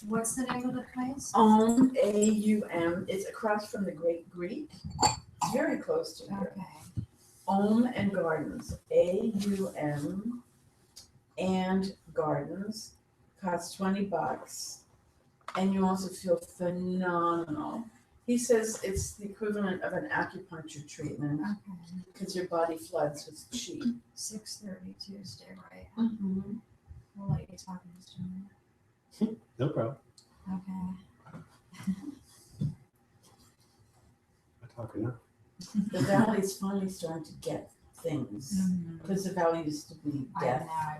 What's the name of the place? AUM. It's across from the Great Greek. It's very close to here. Okay. And Gardens. AUM and Gardens. Costs $20. And you also feel phenomenal. He says it's the equivalent of an acupuncture treatment Okay. because your body floods with chi. 6:30 Tuesday, right? Mm-hmm. We'll let you talk in just a minute. No problem. Okay. I talk enough. The valley's finally starting to get things because the valley used to be death. I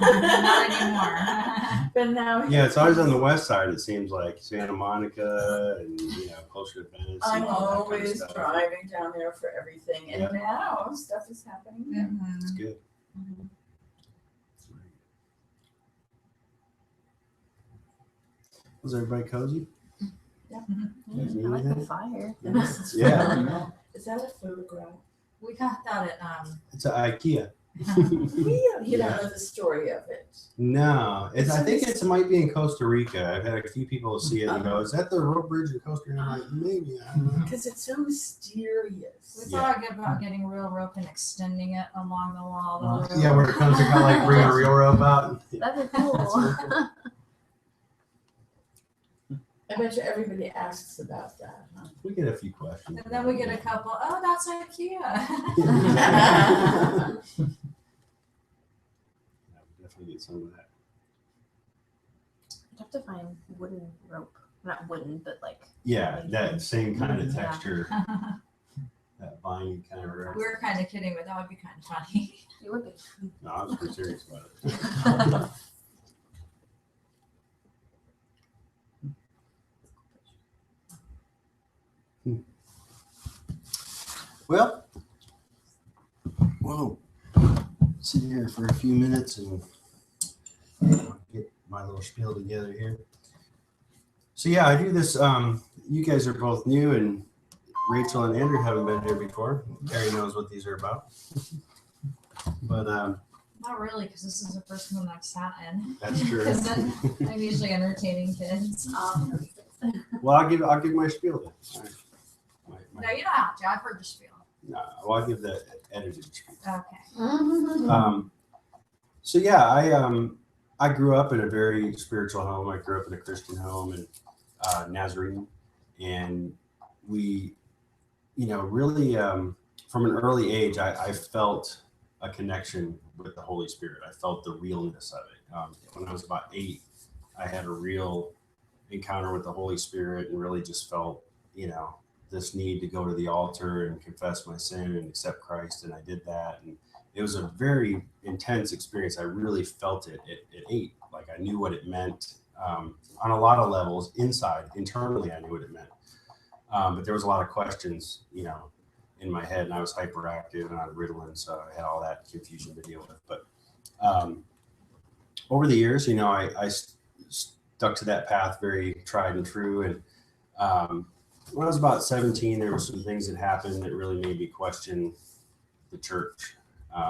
bet. Not anymore. But now Yeah, it's always on the west side. It seems like Santa Monica and closer to Venice. I'm and all that kind of always stuff. driving down there for everything, and now stuff is happening there. It's good. Mhm. Was everybody cozy? Yeah. You guys need I like the anything? fire. Yeah, Is that a photograph? We got that at it's an IKEA. You Yeah. don't know the story of it. No, It's I in think this- it might be in Costa Rica. I've had a few people see it and go, "Is that the rope bridge in Costa Rica?" I'm like, maybe. I don't know. Because it's so mysterious. We thought about getting real rope and extending it along the wall. of the road. Yeah, when it comes to kind of like bring a real rope out. That'd be cool. I bet you everybody asks about that, huh? We get a few questions. And then we get a couple, oh, that's IKEA. Yeah, we definitely get some of that. I'd have to find wooden rope. Not wooden, but like. Yeah, that same kind of Yeah. texture, that vine kind of rope. We were kind of kidding, but that would be kind of funny. You would be. No, I was pretty serious about it. Well, we'll sit here for a few minutes and get my little spiel together here. So yeah, I do this. You guys are both new, and Rachel and Andrew haven't been here before. Carrie knows what these are about, but Not really, because this is the first one I've sat in. that's true. Because then I'm usually entertaining kids. Well, I'll give my spiel then. All right. No, you don't have to. I've heard the spiel. No, well, I'll give the edited spiel. Okay. So yeah, I grew up in a very spiritual home. I grew up in a Christian home and Nazarene, and we, really from an early age, I felt a connection with the Holy Spirit. I felt the realness of it. When I was about 8, I had a real encounter with the Holy Spirit and really just felt, this need to go to the altar and confess my sin and accept Christ. And I did that. And it was a very intense experience. I really felt it at 8. Like I knew what it meant on a lot of levels internally, I knew what it meant. But there was a lot of questions, in my head, and I was hyperactive and on Ritalin. So I had all that confusion to deal with. But over the years, I stuck to that path, very tried and true. And when I was about 17, there were some things that happened that really made me question the church,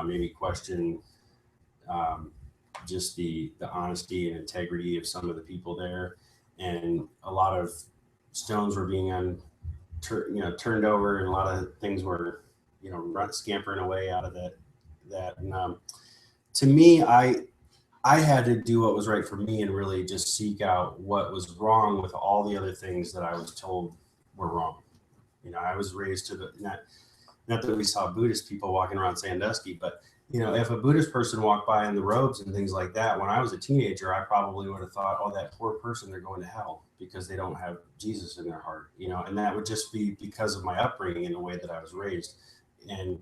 made me question just the honesty and integrity of some of the people there. And a lot of stones were being turned over, and a lot of things were, scampering away out of that. And to me, I had to do what was right for me and really just seek out what was wrong with all the other things that I was told were wrong. I was raised to not that we saw Buddhist people walking around Sandusky, but if a Buddhist person walked by in the robes and things like that, when I was a teenager, I probably would have thought, oh, that poor person, they're going to hell because they don't have Jesus in their heart, and that would just be because of my upbringing and the way that I was raised. And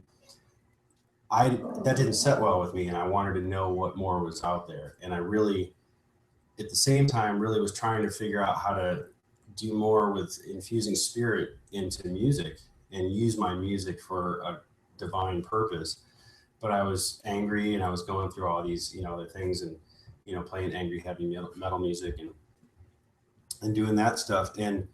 that didn't set well with me, and I wanted to know what more was out there. And I really, at the same time, really was trying to figure out how to do more with infusing spirit into music and use my music for a divine purpose. But I was angry, and I was going through all these, other things, and, playing angry, heavy metal music and doing that stuff. And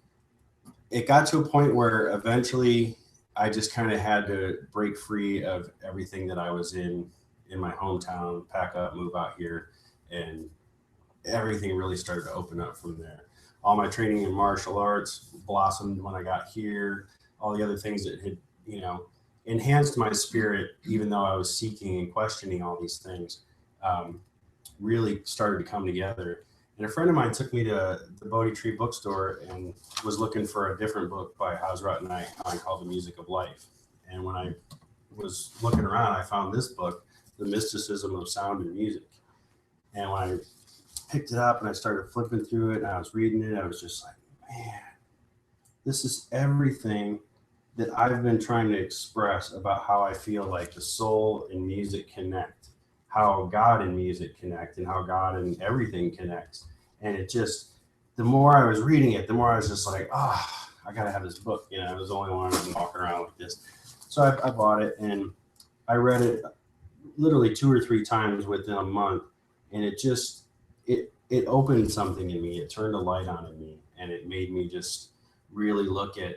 it got to a point where eventually I just kind of had to break free of everything that I was in my hometown, pack up, move out here, and everything really started to open up from there. All my training in martial arts blossomed when I got here. All the other things that had, enhanced my spirit, even though I was seeking and questioning all these things, really started to come together. And a friend of mine took me to the Bodhi Tree bookstore and was looking for a different book by Hazrat and I called The Music of Life. And when I was looking around, I found this book, The Mysticism of Sound and Music. And when I picked it up and I started flipping through it and I was reading it, I was just like, man, this is everything that I've been trying to express about how I feel like the soul and music connect, how God and music connect, and how God and everything connects. And it just, the more I was reading it, the more I was just like, I gotta have this book. I was the only one walking around like this. So I bought it and I read it literally 2 or 3 times within a month. And it just, it opened something in me. It turned a light on in me. And it made me just really look at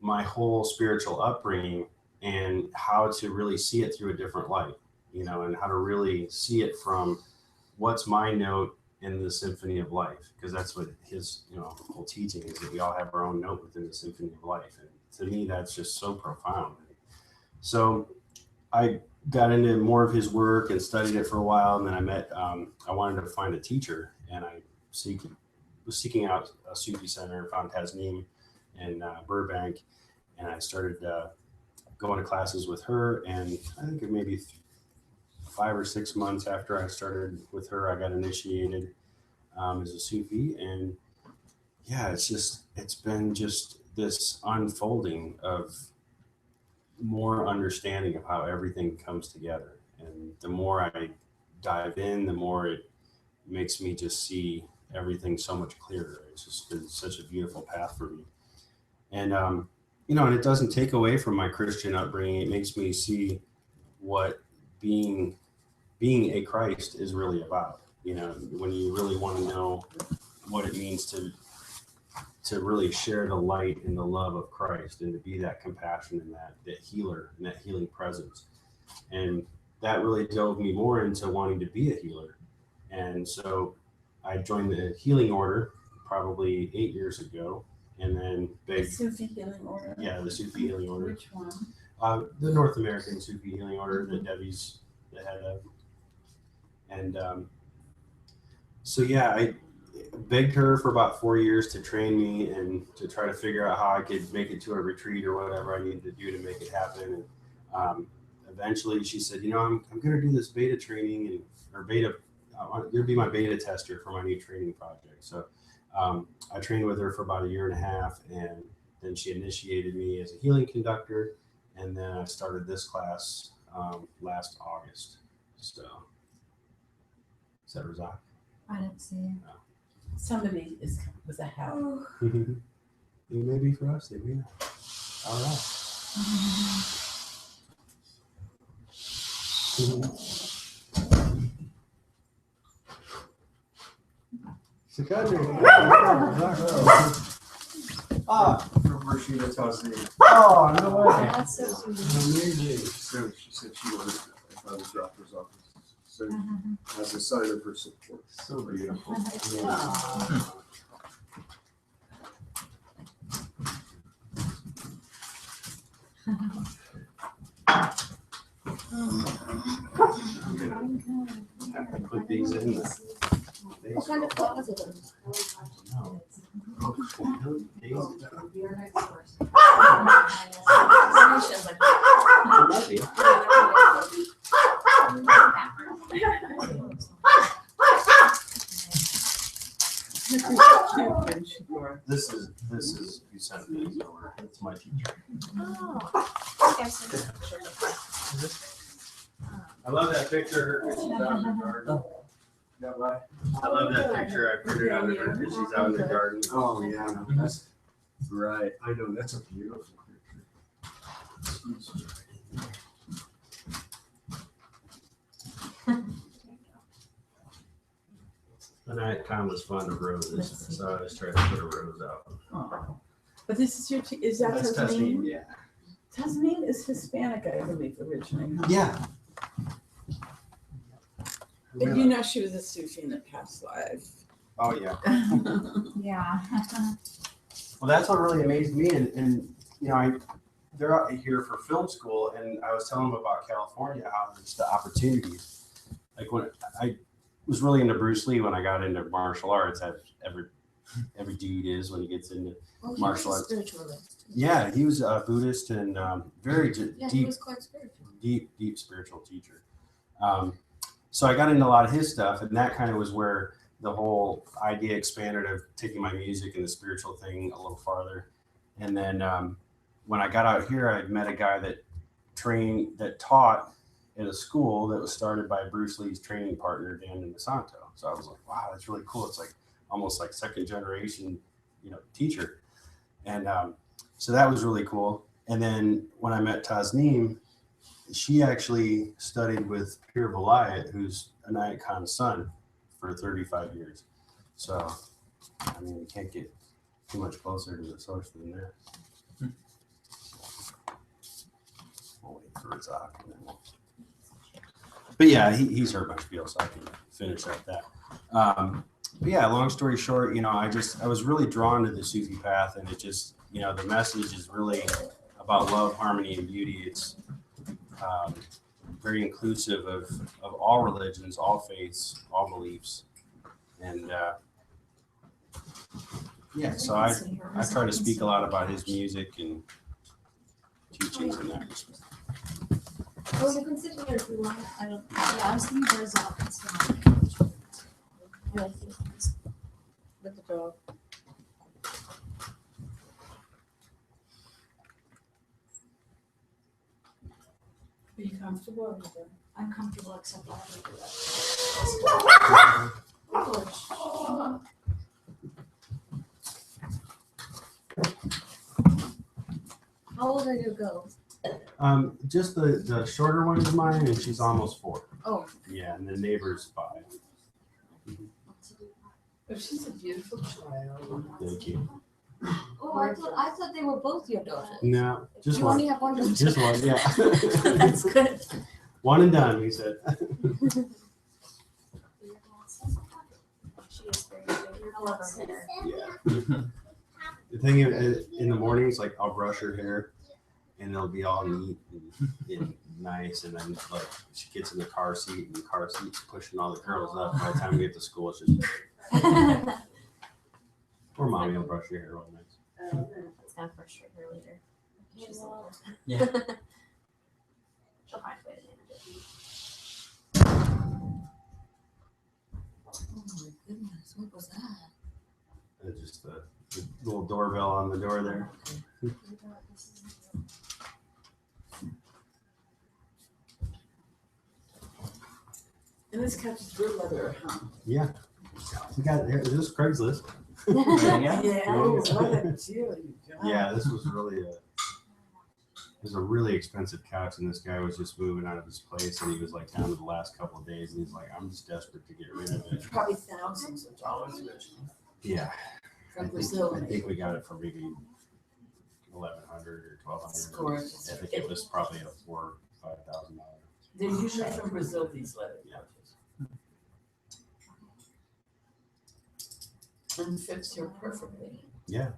my whole spiritual upbringing and how to really see it through a different light, and how to really see it from what's my note in the symphony of life, because that's what his, whole teaching is, that we all have our own note within the symphony of life. And to me, that's just so profound. So I got into more of his work and studied it for a while. And then I wanted to find a teacher, and I was seeking out a Sufi center, found Tasneem in Burbank. And I started going to classes with her. And I think maybe 5 or 6 months after I started with her, I got initiated as a Sufi. And yeah, it's been just this unfolding of more understanding of how everything comes together. And the more I dive in, the more it makes me just see everything so much clearer. It's just been such a beautiful path for me. And, and it doesn't take away from my Christian upbringing. It makes me see what being a Christ is really about. When you really want to know what it means to really share the light and the love of Christ, and to be that compassion and that healer and that healing presence. And that really drove me more into wanting to be a healer. And so I joined the healing order probably 8 years ago. And then The Sufi healing order? Yeah, the Sufi healing order. Which one? The North American Sufi healing order that Debbie's the head of. And so yeah, I begged her for about 4 years to train me and to try to figure out how I could make it to a retreat or whatever I needed to do to make it happen. And eventually she said, I'm going to do this beta training, you're going to be my beta tester for my new training project. So I trained with her for about 1.5 years, and then she initiated me as a healing conductor. And then I started this class last August. So, is that Razak? I didn't see it. No. Somebody is with a help. It may be for us, maybe not. All right. From Rashida Tasneem. Oh, no way. That's so sweet. Amazing. So she said she wanted to find a doctor's office. So as a sign of her support. So beautiful. Have to put these in the. What kind of flowers are those? No. Your next person. This is who sent these over. It's my teacher. Oh, okay. I love that picture. She's out in the garden. I love that picture. I printed out of her because she's out in the garden. Oh, yeah. That's right. I know. That's a beautiful picture. Tonight time was fun of roses, so I was trying to put a rose out. Oh. But this is is that That's Tasneem? Tasneem, yeah. Tasneem is Hispanic, I believe, originally. Huh? Yeah. But you know she was a Sufi in a past life. Oh yeah. Yeah. Well, that's what really amazed me, and you know, they're out here for film school, and I was telling them about California, how there's the opportunities. Like when I was really into Bruce Lee when I got into martial arts, as every dude is when he gets into martial arts. Spiritualist. Yeah, he was a Buddhist and very Yeah, he deep, was quite spiritual. deep spiritual teacher. So I got into a lot of his stuff, and that kind of was where the whole idea expanded of taking my music and the spiritual thing a little farther. And then when I got out here, I met a guy that taught at a school that was started by Bruce Lee's training partner, Dan DeSanto. So I was like, wow, that's really cool. It's like almost like second generation, teacher. And so that was really cool. And then when I met Tasneem, she actually studied with Pir Vilayat, who's Anayat Khan's son, for 35 years. So, I mean, you can't get too much closer to the source than that. I'll wait for Razak. But yeah, he's heard my spiel, so I can finish up that. But yeah, long story short, I was really drawn to the Sufi path, and it just, the message is really about love, harmony, and beauty. It's very inclusive of all religions, all faiths, all beliefs. And so I try to speak a lot about his music and teachings in that respect. Oh, you can sit here if you want. I don't. Yeah, I was thinking there's a, Yeah, with the dog. Are you comfortable over there? I'm comfortable except I have to do that. How old are your girls? Just the shorter one is mine, and she's almost 4. Oh. Yeah, and the neighbor's 5. Oh, she's a beautiful child. Thank you. Oh, I thought they were both your daughters. No, just You one. only have one daughter. Just one, yeah. That's good. One and done, he said. She is very good. I love her hair. Yeah. The thing in the mornings, like I'll brush her hair, and it'll be all neat and nice, and then like she gets in the car seat, and the car seat's pushing all the curls up. By the time we get to school, it's just. Or mommy will brush your hair all nice. It's gonna frustrate her later. She's older. Yeah. She'll find a way to manage it. Oh my goodness, what was that? It's just the little doorbell on the door there. And this couch is good leather, huh? Yeah. We got here. Is this Craigslist? Yeah. Yeah. Oh, what a deal you got. Yeah, this was really a really expensive couch, and this guy was just moving out of his place, and he was like down to the last couple of days, and he's like, I'm just desperate to get rid of it. Probably thousands of dollars originally. Yeah. From Brazil. I think we got it for maybe $1,100 or It's $1,200. gorgeous. I think it was probably a $4,000 or $5,000. They're usually from Brazil, these leather Yeah. couches. And fits her perfectly. Yeah.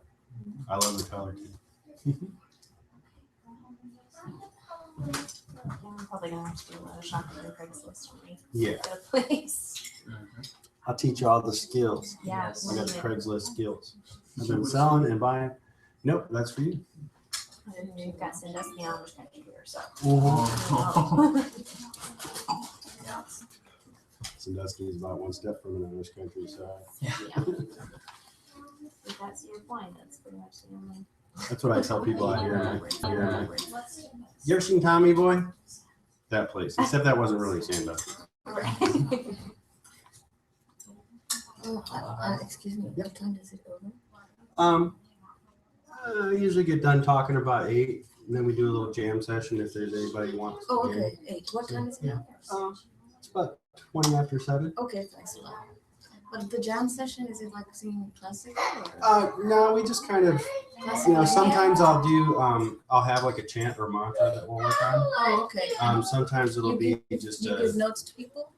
I love the color too. I'm probably gonna have to do a shopping on Craigslist for me. Yeah. Get a place. I'll teach you all the skills. Yeah. Yes. I got the Craigslist skills. I've been selling and buying. Nope, that's for you. And you've got Sandusky on which country here, so. Sandusky is about one step from an Irish country, so If that's your point, that's pretty much the only. that's what I tell people out here. You ever seen Tommy Boy? That place. Except that wasn't really Sandusky. Right. Excuse me, what time does it over? I usually get done talking about 8, and then we do a little jam session if there's anybody who wants to Oh, jam. okay, 8. What time is it now? It's about 20 after 7. Okay, thanks a lot. But the jam session, is it like singing classical or? No, we just kind of, sometimes I'll do, I'll have like a chant or mantra that we'll work on. Oh, okay. Sometimes it'll You be just You give notes to people?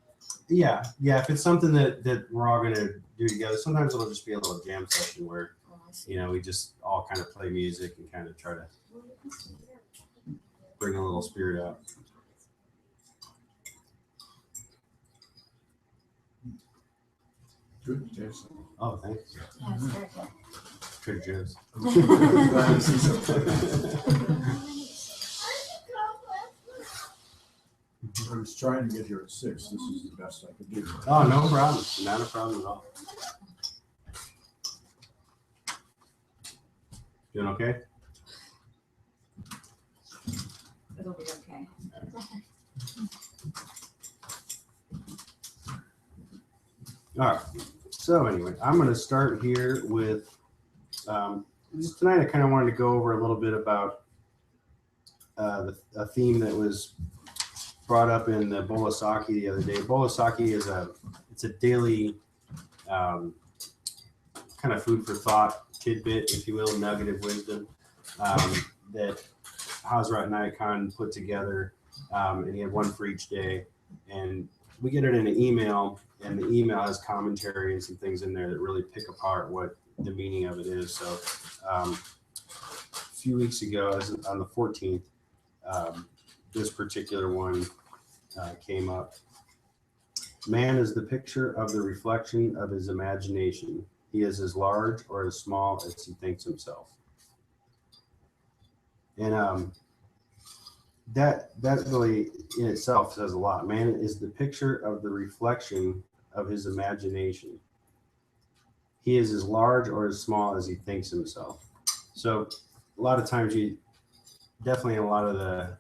Yeah, if it's something that we're all gonna do together, sometimes it'll just be a little jam session where, Oh, I see. you know, we just all kind of play music and kind of try to bring a little spirit out. Good, Jason. Oh, thanks. Yeah, it's very good. Trader Joe's. Glad to see something. I was trying to get here at 6. This is the best I could do. Oh, no problem. Not a problem at all. Doing okay? It'll be okay. All right. So anyway, I'm going to start here with just tonight. I kind of wanted to go over a little bit about a theme that was brought up in the Bolasaki the other day. Bolasaki is it's a daily kind of food for thought tidbit, if you will, nugget of wisdom that Hazrat Naikan put together, and he had one for each day. And we get it in an email, and the email has commentary and some things in there that really pick apart what the meaning of it is. So a few weeks ago, on the 14th, this particular one came up. Man is the picture of the reflection of his imagination. He is as large or as small as he thinks himself. And that really in itself says a lot. Man is the picture of the reflection of his imagination. He is as large or as small as he thinks himself. So a lot of times you definitely in a lot of the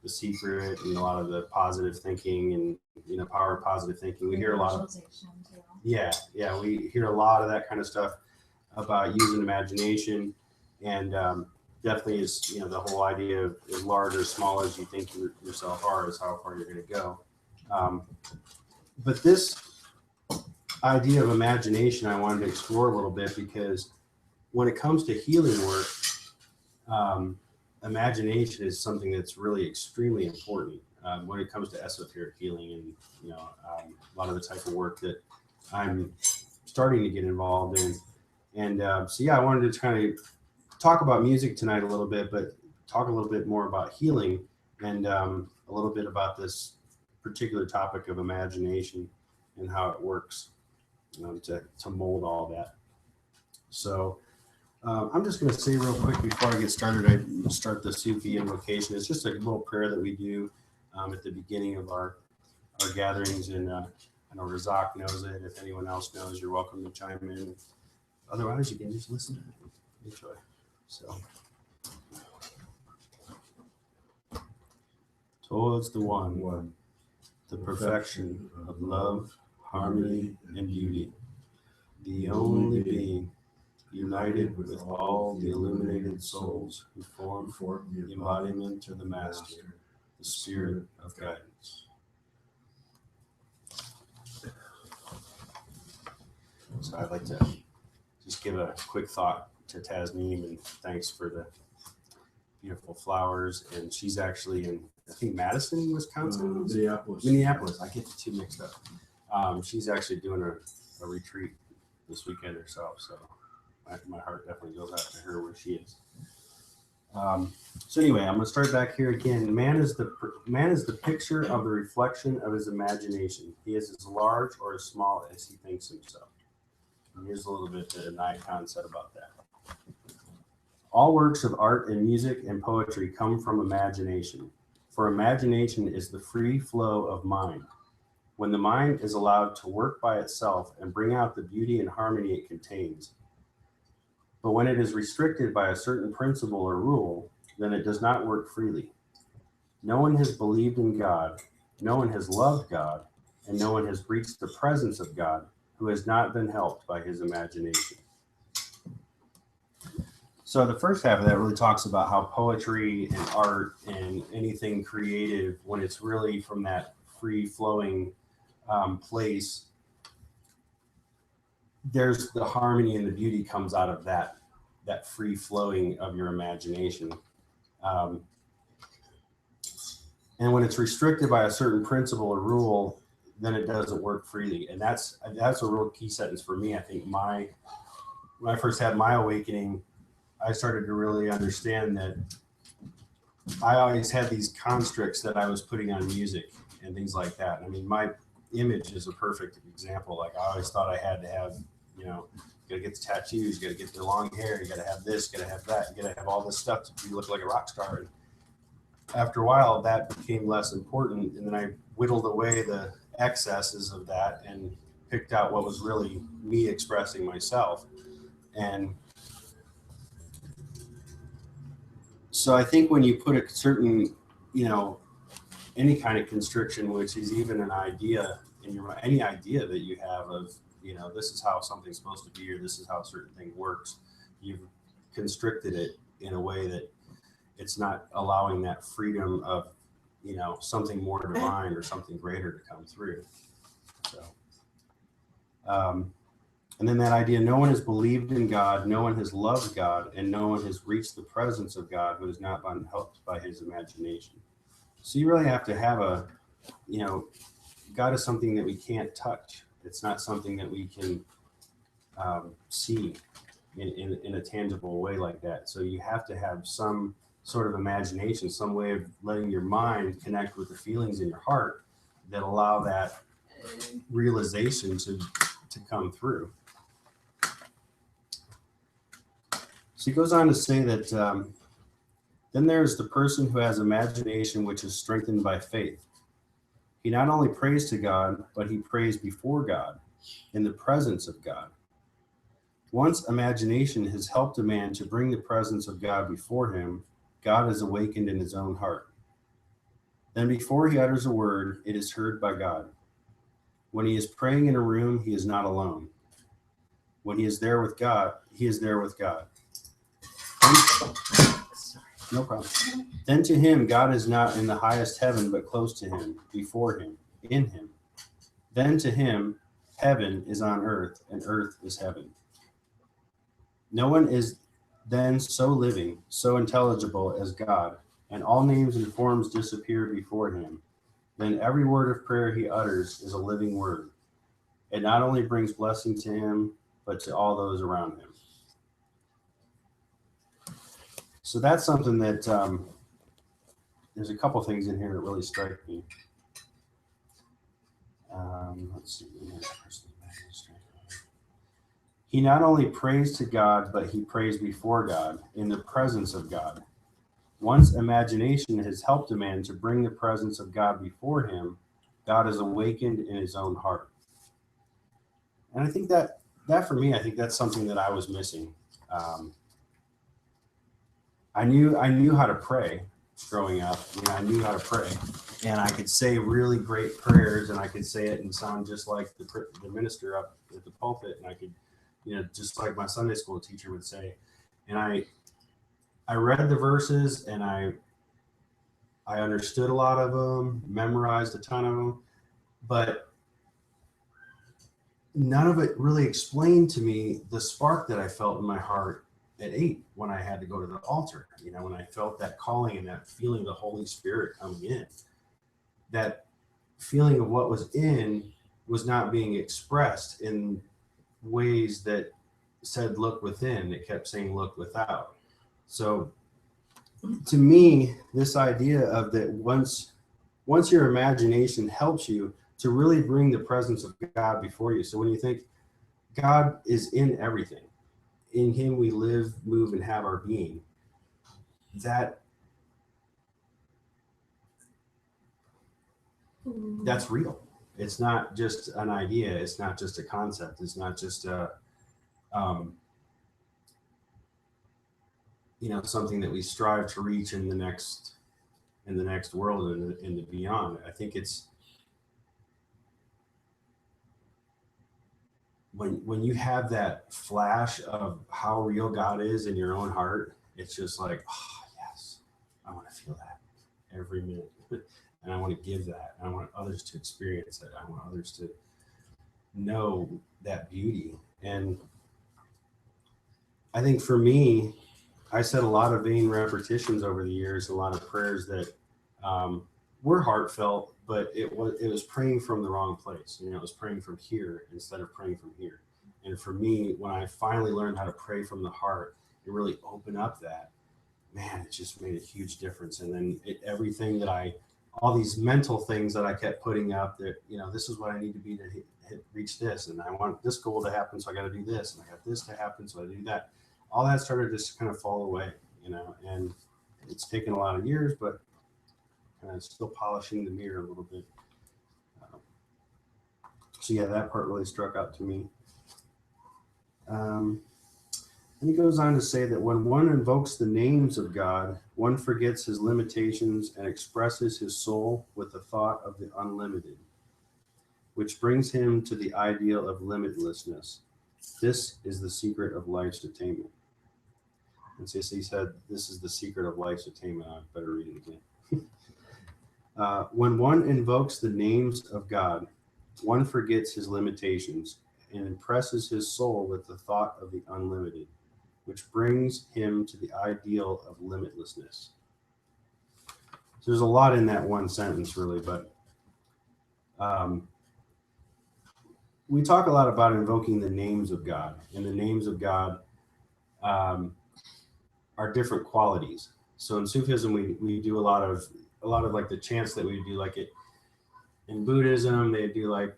secret and a lot of the positive thinking and, you know, power of positive thinking, we hear a lot of, yeah, we hear a lot of that kind of stuff about using imagination. And definitely is, you know, the whole idea of as large or small as you think yourself are is how far you're going to go. But this idea of imagination I wanted to explore a little bit, because when it comes to healing work, imagination is something that's really extremely important when it comes to esoteric healing and, you know, a lot of the type of work that I'm starting to get involved in. And so, yeah, I wanted to kind of talk about music tonight a little bit, but talk a little bit more about healing and a little bit about this particular topic of imagination and how it works to mold all that. So I'm just going to say real quick before I get started, I start the Sufi invocation. It's just a little prayer that we do at the beginning of our gatherings. And I know Razak knows it. If anyone else knows, you're welcome to chime in. Otherwise, you can just listen and enjoy. So, towards the one, the perfection of love, harmony, and beauty, the only being, united with all the illuminated souls who form the embodiment of the Master, the Spirit of guidance. So I'd like to just give a quick thought to Tasneem, and thanks for the beautiful flowers. And she's actually in, I think, Madison, Wisconsin? Minneapolis. I get the two mixed up. She's actually doing a retreat this weekend herself. So my heart definitely goes out to her where she is. So anyway, I'm going to start back here again. Man is the picture of the reflection of his imagination. He is as large or as small as he thinks himself. And here's a little bit that Naikan said about that. All works of art and music and poetry come from imagination, for imagination is the free flow of mind. When the mind is allowed to work by itself and bring out the beauty and harmony it contains. But when it is restricted by a certain principle or rule, then it does not work freely. No one has believed in God, no one has loved God, and no one has reached the presence of God who has not been helped by his imagination. So the first half of that really talks about how poetry and art and anything creative, when it's really from that free-flowing place, there's the harmony and the beauty comes out of that free-flowing of your imagination. And when it's restricted by a certain principle or rule, then it doesn't work freely. And that's a real key sentence for me. I think when I first had my awakening, I started to really understand that I always had these constructs that I was putting on music and things like that. I mean, my image is a perfect example. Like I always thought I had to have, you know, you gotta get the tattoos, you gotta get the long hair, you gotta have this, you gotta have that, you gotta have all this stuff to look like a rock star. And after a while, that became less important, and then I whittled away the excesses of that and picked out what was really me expressing myself. And so I think when you put a certain, you know, any kind of constriction, which is even an idea in your mind, any idea that you have of, you know, this is how something's supposed to be, or this is how a certain thing works, you've constricted it in a way that it's not allowing that freedom of, you know, something more divine or something greater to come through. So, and then that idea, no one has believed in God, no one has loved God, and no one has reached the presence of God who has not been helped by his imagination. So you really have to have a, you know, God is something that we can't touch. It's not something that we can see in a tangible way like that. So you have to have some sort of imagination, some way of letting your mind connect with the feelings in your heart that allow that realization to come through. So he goes on to say that then there's the person who has imagination which is strengthened by faith. He not only prays to God, but he prays before God, in the presence of God. Once imagination has helped a man to bring the presence of God before him, God is awakened in his own heart. Then before he utters a word, it is heard by God. When he is praying in a room, he is not alone. When he is there with God, he is there with God. No problem. Then to him, God is not in the highest heaven, but close to him, before him, in him. Then to him, heaven is on earth, and earth is heaven. No one is then so living, so intelligible as God, and all names and forms disappear before him. Then every word of prayer he utters is a living word. It not only brings blessing to him, but to all those around him. So that's something that there's a couple things in here that really strike me. Let's see. He not only prays to God, but he prays before God, in the presence of God. Once imagination has helped a man to bring the presence of God before him, God is awakened in his own heart. And I think that for me, I think that's something that I was missing. I knew how to pray growing up. You know, I knew how to pray, and I could say really great prayers, and I could say it and sound just like the minister up at the pulpit, and I could, you know, just like my Sunday school teacher would say. And I read the verses, and I understood a lot of them, memorized a ton of them, but none of it really explained to me the spark that I felt in my heart at 8 when I had to go to the altar. You know, when I felt that calling and that feeling of the Holy Spirit coming in, that feeling of what was in was not being expressed in ways that said look within. It kept saying look without. So to me, this idea of that once your imagination helps you to really bring the presence of God before you. So when you think God is in everything, in him we live, move, and have our being, that's real. It's not just an idea. It's not just a concept. It's not just a, you know, something that we strive to reach in the next world and in the beyond. I think it's when you have that flash of how real God is in your own heart, it's just like, oh yes, I want to feel that every minute. And I want to give that. And I want others to experience it. I want others to know that beauty. And I think for me, I said a lot of vain repetitions over the years, a lot of prayers that were heartfelt, but it was praying from the wrong place. You know, it was praying from here instead of praying from here. And for me, when I finally learned how to pray from the heart and really open up that, man, it just made a huge difference. And then everything that all these mental things that I kept putting up that, you know, this is what I need to be to reach this. And I want this goal to happen, so I got to do this. And I got this to happen, so I do that. All that started to just kind of fall away, you know, and it's taken a lot of years, but kind of still polishing the mirror a little bit. So yeah, that part really struck out to me. And he goes on to say that when one invokes the names of God, one forgets his limitations and expresses his soul with the thought of the unlimited, which brings him to the ideal of limitlessness. This is the secret of life's attainment. And so he said, this is the secret of life's attainment. I better read it again. When one invokes the names of God, one forgets his limitations and impresses his soul with the thought of the unlimited, which brings him to the ideal of limitlessness. So there's a lot in that one sentence, really, but we talk a lot about invoking the names of God, and the names of God are different qualities. So in Sufism, we do a lot of like the chants that we do, like it in Buddhism, they do like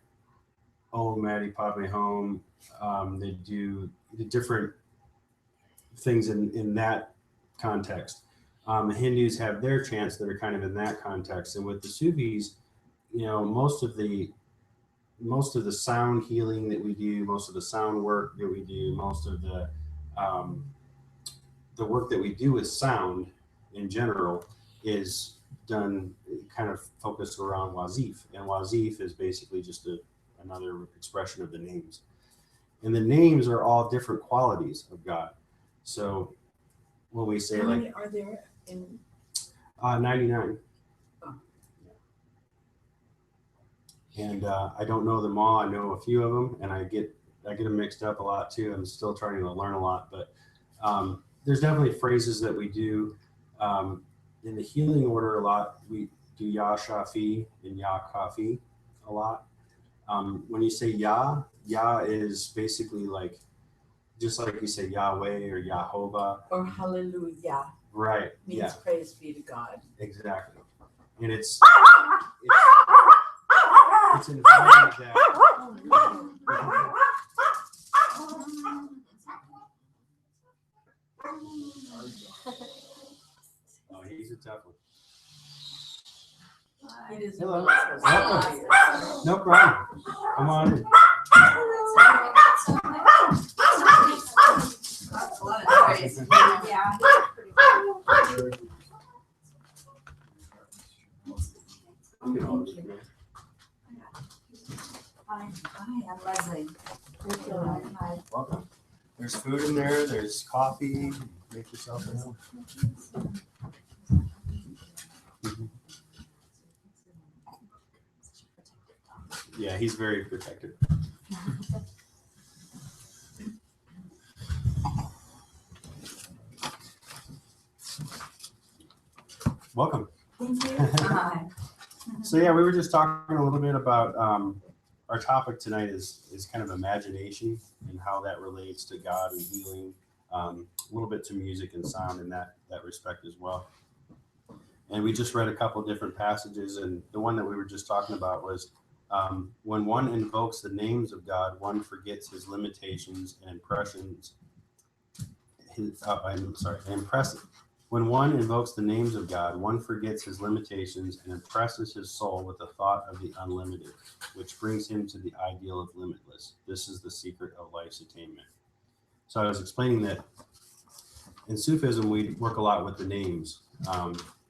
Om Mani Padme Hum. They do the different things in that context. The Hindus have their chants that are kind of in that context, and with the Sufis, you know, most of the sound healing that we do, most of the sound work that we do, most of the work that we do with sound in general is done kind of focused around wazif, and wazif is basically just another expression of the names, and the names are all different qualities of God. So when we say, how like, many are there in 99. Oh. And I don't know them all. I know a few of them, and I get them mixed up a lot too. I'm still trying to learn a lot, but there's definitely phrases that we do in the healing order a lot. We do Ya Shafi and Ya Kafi a lot. When you say Ya is basically like, just like you say Yahweh or Yahovah. or hallelujah? Right. Means Yeah. praise be to God. Exactly. And it's inviting that. Oh, he's a tough one. It is. Hello. Welcome. No problem. Come on in. That's a lot of noise. Yeah. Hi, I'm Leslie. Hi. Welcome. There's food in there. There's coffee. Make yourself at home. Yeah, he's very protective. Welcome. Thank you. Hi. So yeah, we were just talking a little bit about our topic tonight is kind of imagination and how that relates to God and healing, a little bit to music and sound in that respect as well. And we just read a couple of different passages, and the one that we were just talking about was when one invokes the names of God, one forgets his limitations and impressions. When one invokes the names of God, one forgets his limitations and impresses his soul with the thought of the unlimited, which brings him to the ideal of limitless. This is the secret of life's attainment. So I was explaining that in Sufism, we work a lot with the names,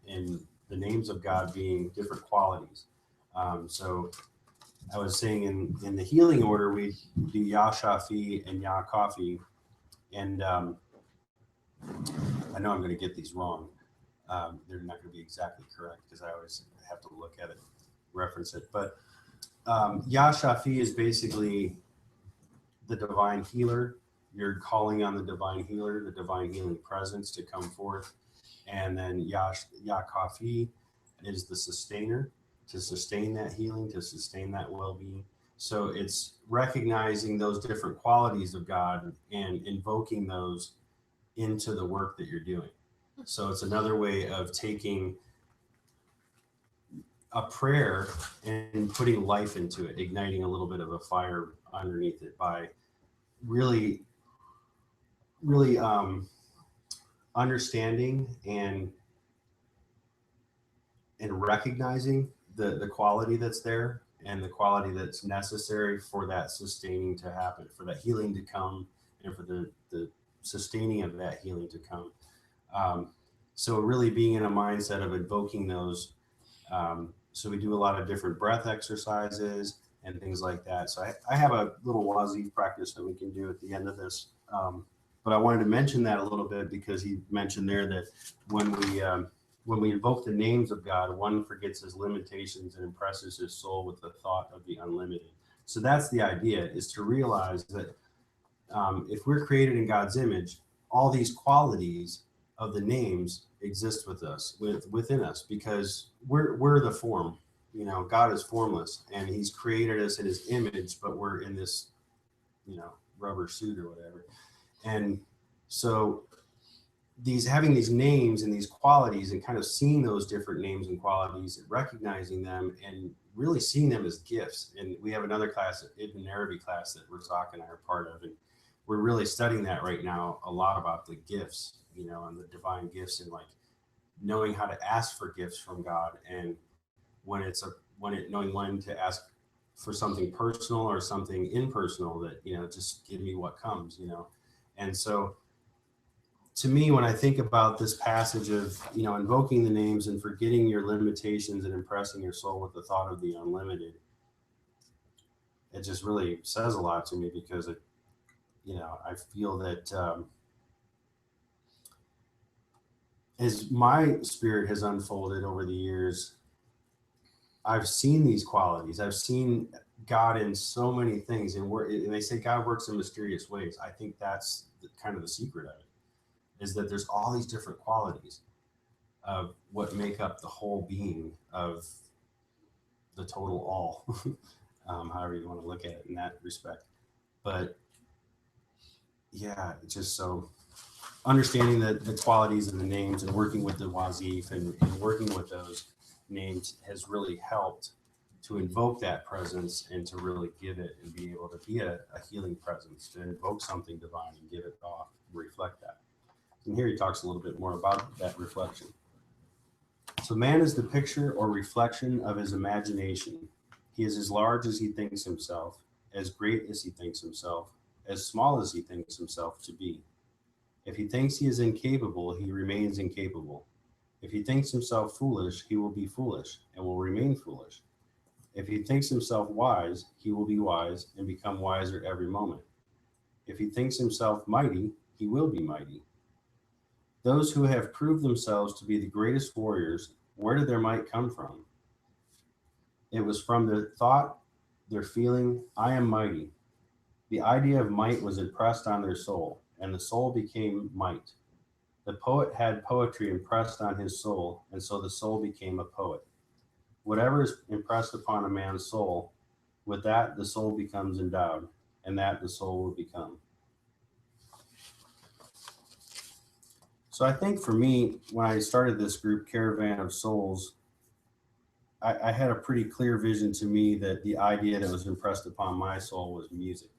and the names of God being different qualities. So I was saying in the healing order, we do Ya Shafi and Ya Kafi, and I know I'm going to get these wrong. They're not going to be exactly correct because I always have to look at it, reference it. But Ya Shafi is basically the divine healer. You're calling on the divine healer, the divine healing presence to come forth. And then Ya Kafi is the sustainer, to sustain that healing, to sustain that well-being. So it's recognizing those different qualities of God and invoking those into the work that you're doing. So it's another way of taking a prayer and putting life into it, igniting a little bit of a fire underneath it by really understanding and recognizing the quality that's there and the quality that's necessary for that sustaining to happen, for that healing to come, and for the sustaining of that healing to come. So really being in a mindset of invoking those. So we do a lot of different breath exercises and things like that. So I have a little Wazif practice that we can do at the end of this. But I wanted to mention that a little bit because he mentioned there that when we invoke the names of God, one forgets his limitations and impresses his soul with the thought of the unlimited. So that's the idea, is to realize that if we're created in God's image, all these qualities of the names exist within us, because we're the form. You know, God is formless and he's created us in his image, but we're in this, rubber suit or whatever. And so having these names and these qualities and kind of seeing those different names and qualities and recognizing them and really seeing them as gifts. And we have another class, Ibn Arabi class, that Razak and I are part of. And we're really studying that right now, a lot about the gifts, and the divine gifts, and like knowing how to ask for gifts from God, and knowing when to ask for something personal or something impersonal, that, just give me what comes, And so to me, when I think about this passage of, invoking the names and forgetting your limitations and impressing your soul with the thought of the unlimited, it just really says a lot to me, because I feel that as my spirit has unfolded over the years, I've seen these qualities. I've seen God in so many things, and they say God works in mysterious ways. I think that's kind of the secret of it, is that there's all these different qualities of what make up the whole being of the total all, however you want to look at it in that respect. But yeah, it's just so understanding the qualities of the names and working with the Wazif and working with those names has really helped to invoke that presence and to really give it and be able to be a healing presence, to invoke something divine and give it off, reflect that. And here he talks a little bit more about that reflection. So man is the picture or reflection of his imagination. He is as large as he thinks himself, as great as he thinks himself, as small as he thinks himself to be. If he thinks he is incapable, he remains incapable. If he thinks himself foolish, he will be foolish and will remain foolish. If he thinks himself wise, he will be wise and become wiser every moment. If he thinks himself mighty, he will be mighty. Those who have proved themselves to be the greatest warriors, where did their might come from? It was from their thought, their feeling, I am mighty. The idea of might was impressed on their soul, and the soul became might. The poet had poetry impressed on his soul, and so the soul became a poet. Whatever is impressed upon a man's soul, with that the soul becomes endowed, and that the soul will become. So I think for me, when I started this group, Caravan of Souls, I had a pretty clear vision to me that the idea that was impressed upon my soul was music,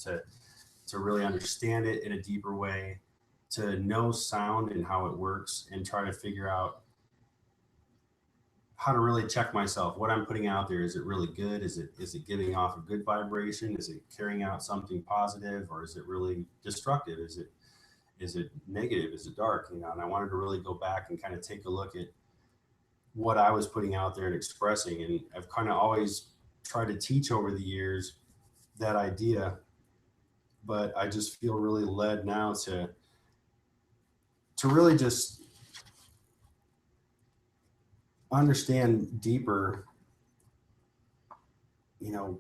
to really understand it in a deeper way, to know sound and how it works, and try to figure out how to really check myself. What I'm putting out there, is it really good? Is it giving off a good vibration? Is it carrying out something positive, or is it really destructive? Is it negative? Is it dark? And I wanted to really go back and kind of take a look at what I was putting out there and expressing. And I've kind of always tried to teach over the years that idea, but I just feel really led now to really just understand deeper,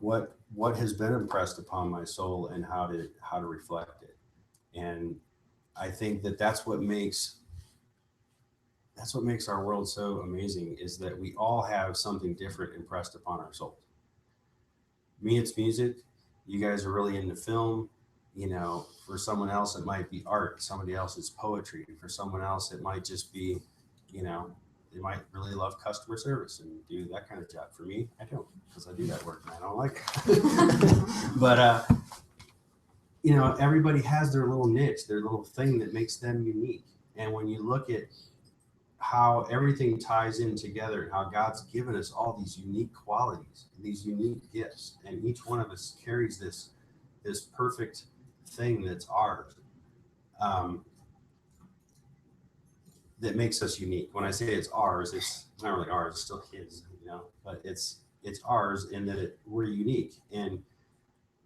what has been impressed upon my soul and how to reflect it. And I think that that's what makes that's what makes our world so amazing, is that we all have something different impressed upon our souls. Me, it's music. You guys are really into film. You know, for someone else, it might be art. Somebody else, it's poetry. For someone else, it might just be, you know, they might really love customer service and do that kind of job. For me, I don't, because I do that work and I don't like it. But, you know, everybody has their little niche, their little thing that makes them unique. And when you look at how everything ties in together and how God's given us all these unique qualities, these unique gifts, and each one of us carries this perfect thing that's ours, that makes us unique. When I say it's ours, it's not really ours, it's still his, you know, but it's ours in that we're unique. And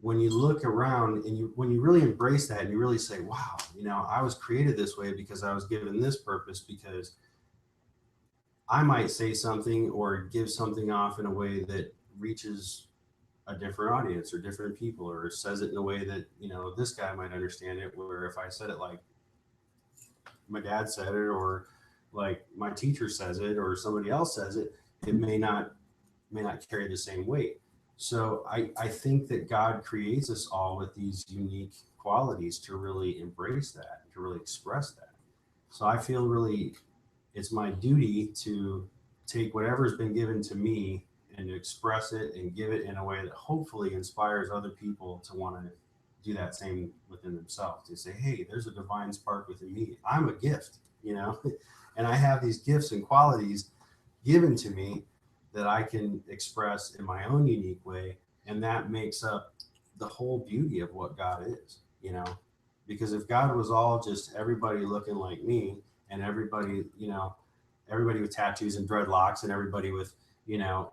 when you look around and when you really embrace that and you really say, wow, you know, I was created this way because I was given this purpose, because I might say something or give something off in a way that reaches a different audience or different people, or says it in a way that, you know, this guy might understand it, where if I said it like my dad said it, or like my teacher says it, or somebody else says it, it may not carry the same weight. So I think that God creates us all with these unique qualities to really embrace that, to really express that. So I feel really it's my duty to take whatever's been given to me and to express it and give it in a way that hopefully inspires other people to want to do that same within themselves, to say, hey, there's a divine spark within me. I'm a gift, you know, and I have these gifts and qualities given to me that I can express in my own unique way. And that makes up the whole beauty of what God is, you know, because if God was all just everybody looking like me, and everybody, you know, everybody with tattoos and dreadlocks, and everybody with, you know,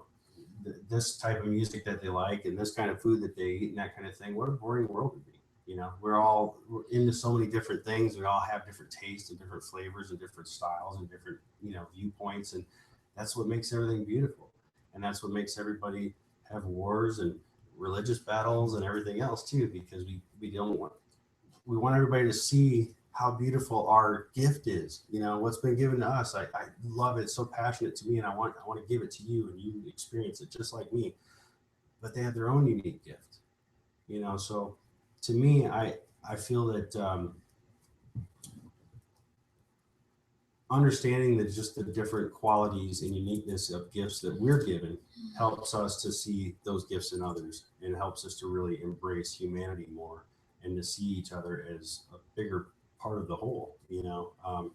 this type of music that they like and this kind of food that they eat and that kind of thing, what a boring world would be. You know, we're into so many different things. We all have different tastes and different flavors and different styles and different, you know, viewpoints. And that's what makes everything beautiful. And that's what makes everybody have wars and religious battles and everything else too, because we want everybody to see how beautiful our gift is. You know, what's been given to us. I love it. It's so passionate to me, and I want to give it to you, and you experience it just like me. But they have their own unique gift. You know, so to me, I feel that understanding that just the different qualities and uniqueness of gifts that we're given helps us to see those gifts in others, and helps us to really embrace humanity more, and to see each other as a bigger part of the whole. You know,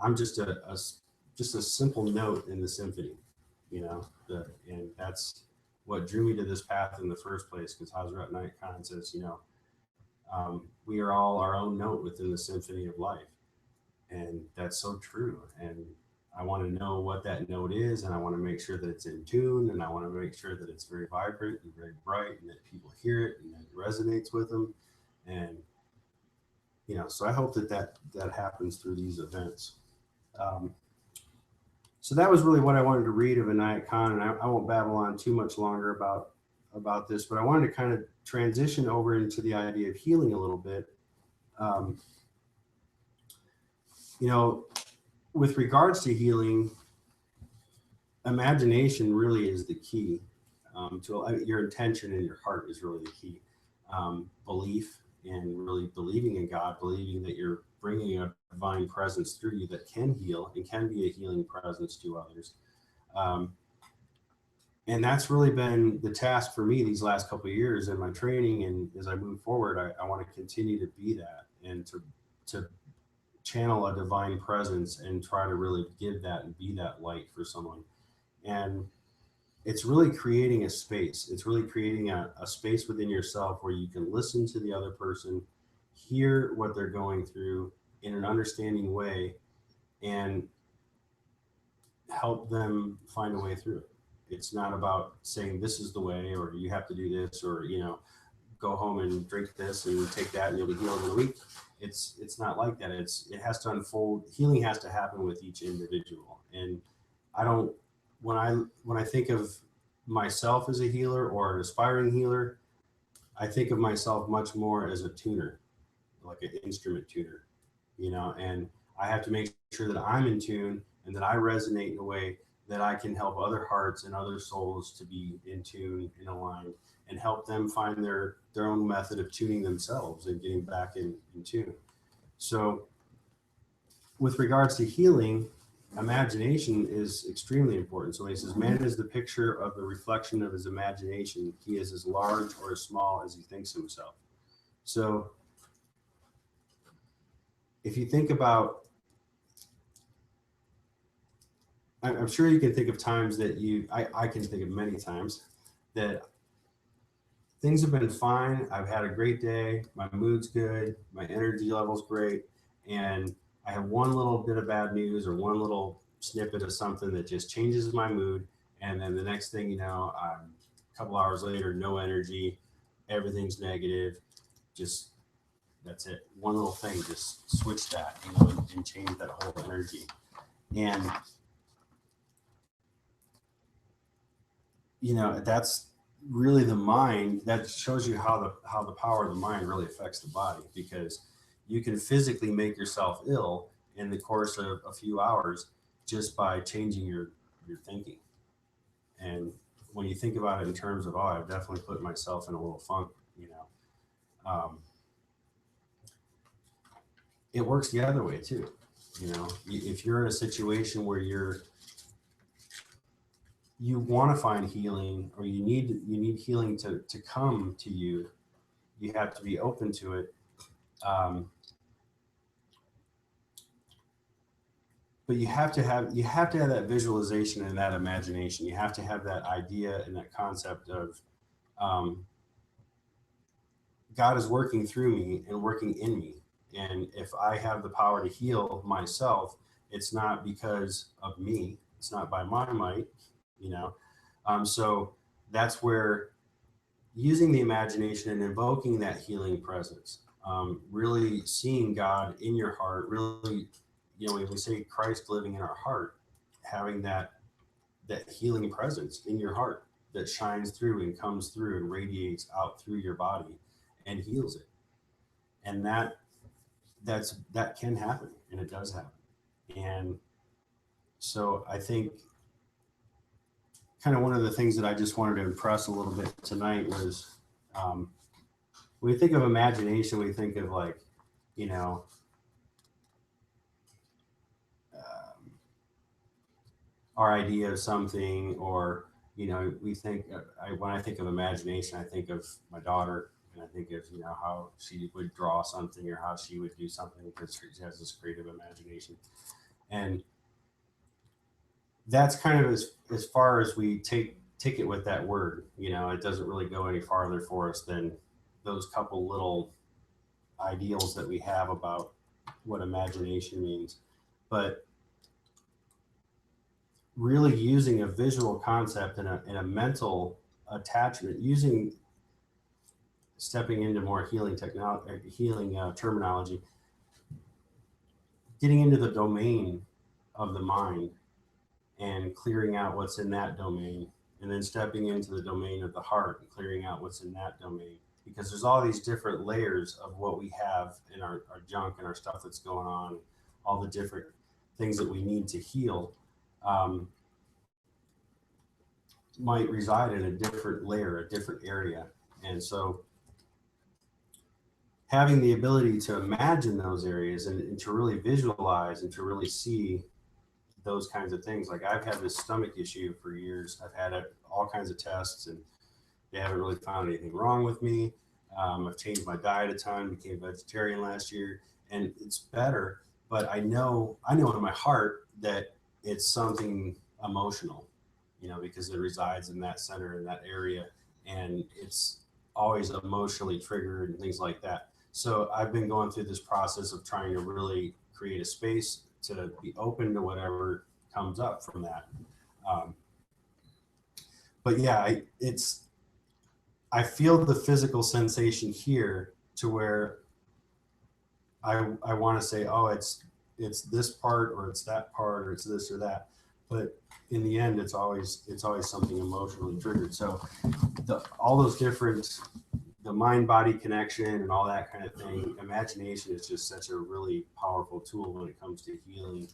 I'm just a simple note in the symphony, you know, and that's what drew me to this path in the first place, because Hazrat Knight Khan says, you know, we are all our own note within the symphony of life. And that's so true. And I want to know what that note is, and I want to make sure that it's in tune, and I want to make sure that it's very vibrant and very bright, and that people hear it and that it resonates with them. And you know, so I hope that happens through these events. So that was really what I wanted to read of Inayat Khan, and I won't babble on too much longer about this, but I wanted to kind of transition over into the idea of healing a little bit. You know, with regards to healing, imagination really is the key. Your intention and your heart is really the key. Belief, and really believing in God, believing that you're bringing a divine presence through you that can heal and can be a healing presence to others. And that's really been the task for me these last couple of years in my training. And as I move forward, I want to continue to be that, and to channel a divine presence and try to really give that and be that light for someone. And it's really creating a space. It's really creating a space within yourself where you can listen to the other person, hear what they're going through in an understanding way, and help them find a way through it. It's not about saying this is the way, or you have to do this, or, you know, go home and drink this and take that and you'll be healed in a week. It's not like that. It has to unfold. Healing has to happen with each individual. And when I think of myself as a healer or an aspiring healer, I think of myself much more as a tuner, like an instrument tuner, you know, and I have to make sure that I'm in tune and that I resonate in a way that I can help other hearts and other souls to be in tune and aligned, and help them find their own method of tuning themselves and getting back in tune. So with regards to healing, imagination is extremely important. So when he says, man is the picture of the reflection of his imagination, he is as large or as small as he thinks himself. So if you think about, I'm sure you can think of times that I can think of many times that things have been fine. I've had a great day. My mood's good. My energy level's great. And I have one little bit of bad news or one little snippet of something that just changes my mood. And then the next thing you know, a couple hours later, no energy, everything's negative. Just, that's it. One little thing, just switch that, and change that whole energy. And, that's really the mind. That shows you how the power of the mind really affects the body, because you can physically make yourself ill in the course of a few hours just by changing your thinking. And when you think about it in terms of, I've definitely put myself in a little funk, it works the other way too. If you're in a situation where you want to find healing, or you need healing to come to you, you have to be open to it. But you have to have that visualization and that imagination. You have to have that idea and that concept of God is working through me and working in me. And if I have the power to heal myself, it's not because of me. It's not by my might, So that's where using the imagination and invoking that healing presence, really seeing God in your heart, really, when we say Christ living in our heart, having that healing presence in your heart that shines through and comes through and radiates out through your body and heals it. And that can happen, and it does happen. And so I think kind of one of the things that I just wanted to impress a little bit tonight was, when we think of imagination, we think of like, our idea of something, or, we think, when I think of imagination, I think of my daughter, and I think of, how she would draw something or how she would do something, because she has this creative imagination. And that's kind of as far as we take it with that word. It doesn't really go any farther for us than those couple little ideals that we have about what imagination means. But really using a visual concept and a mental attachment, stepping into more healing terminology, getting into the domain of the mind and clearing out what's in that domain, and then stepping into the domain of the heart and clearing out what's in that domain. Because there's all these different layers of what we have in our junk and our stuff that's going on, all the different things that we need to heal, might reside in a different layer, a different area. And so having the ability to imagine those areas and to really visualize and to really see those kinds of things. Like, I've had this stomach issue for years. I've had all kinds of tests, and they haven't really found anything wrong with me. I've changed my diet a ton, became vegetarian last year, and it's better. But I know in my heart that it's something emotional, because it resides in that center, in that area, and it's always emotionally triggered and things like that. So I've been going through this process of trying to really create a space to be open to whatever comes up from that. But yeah, I feel the physical sensation here to where I want to say, it's this part, or it's that part, or it's this or that. But in the end, it's always something emotionally triggered. So all those different the mind-body connection and all that kind of thing. Imagination is just such a really powerful tool when it comes to healing.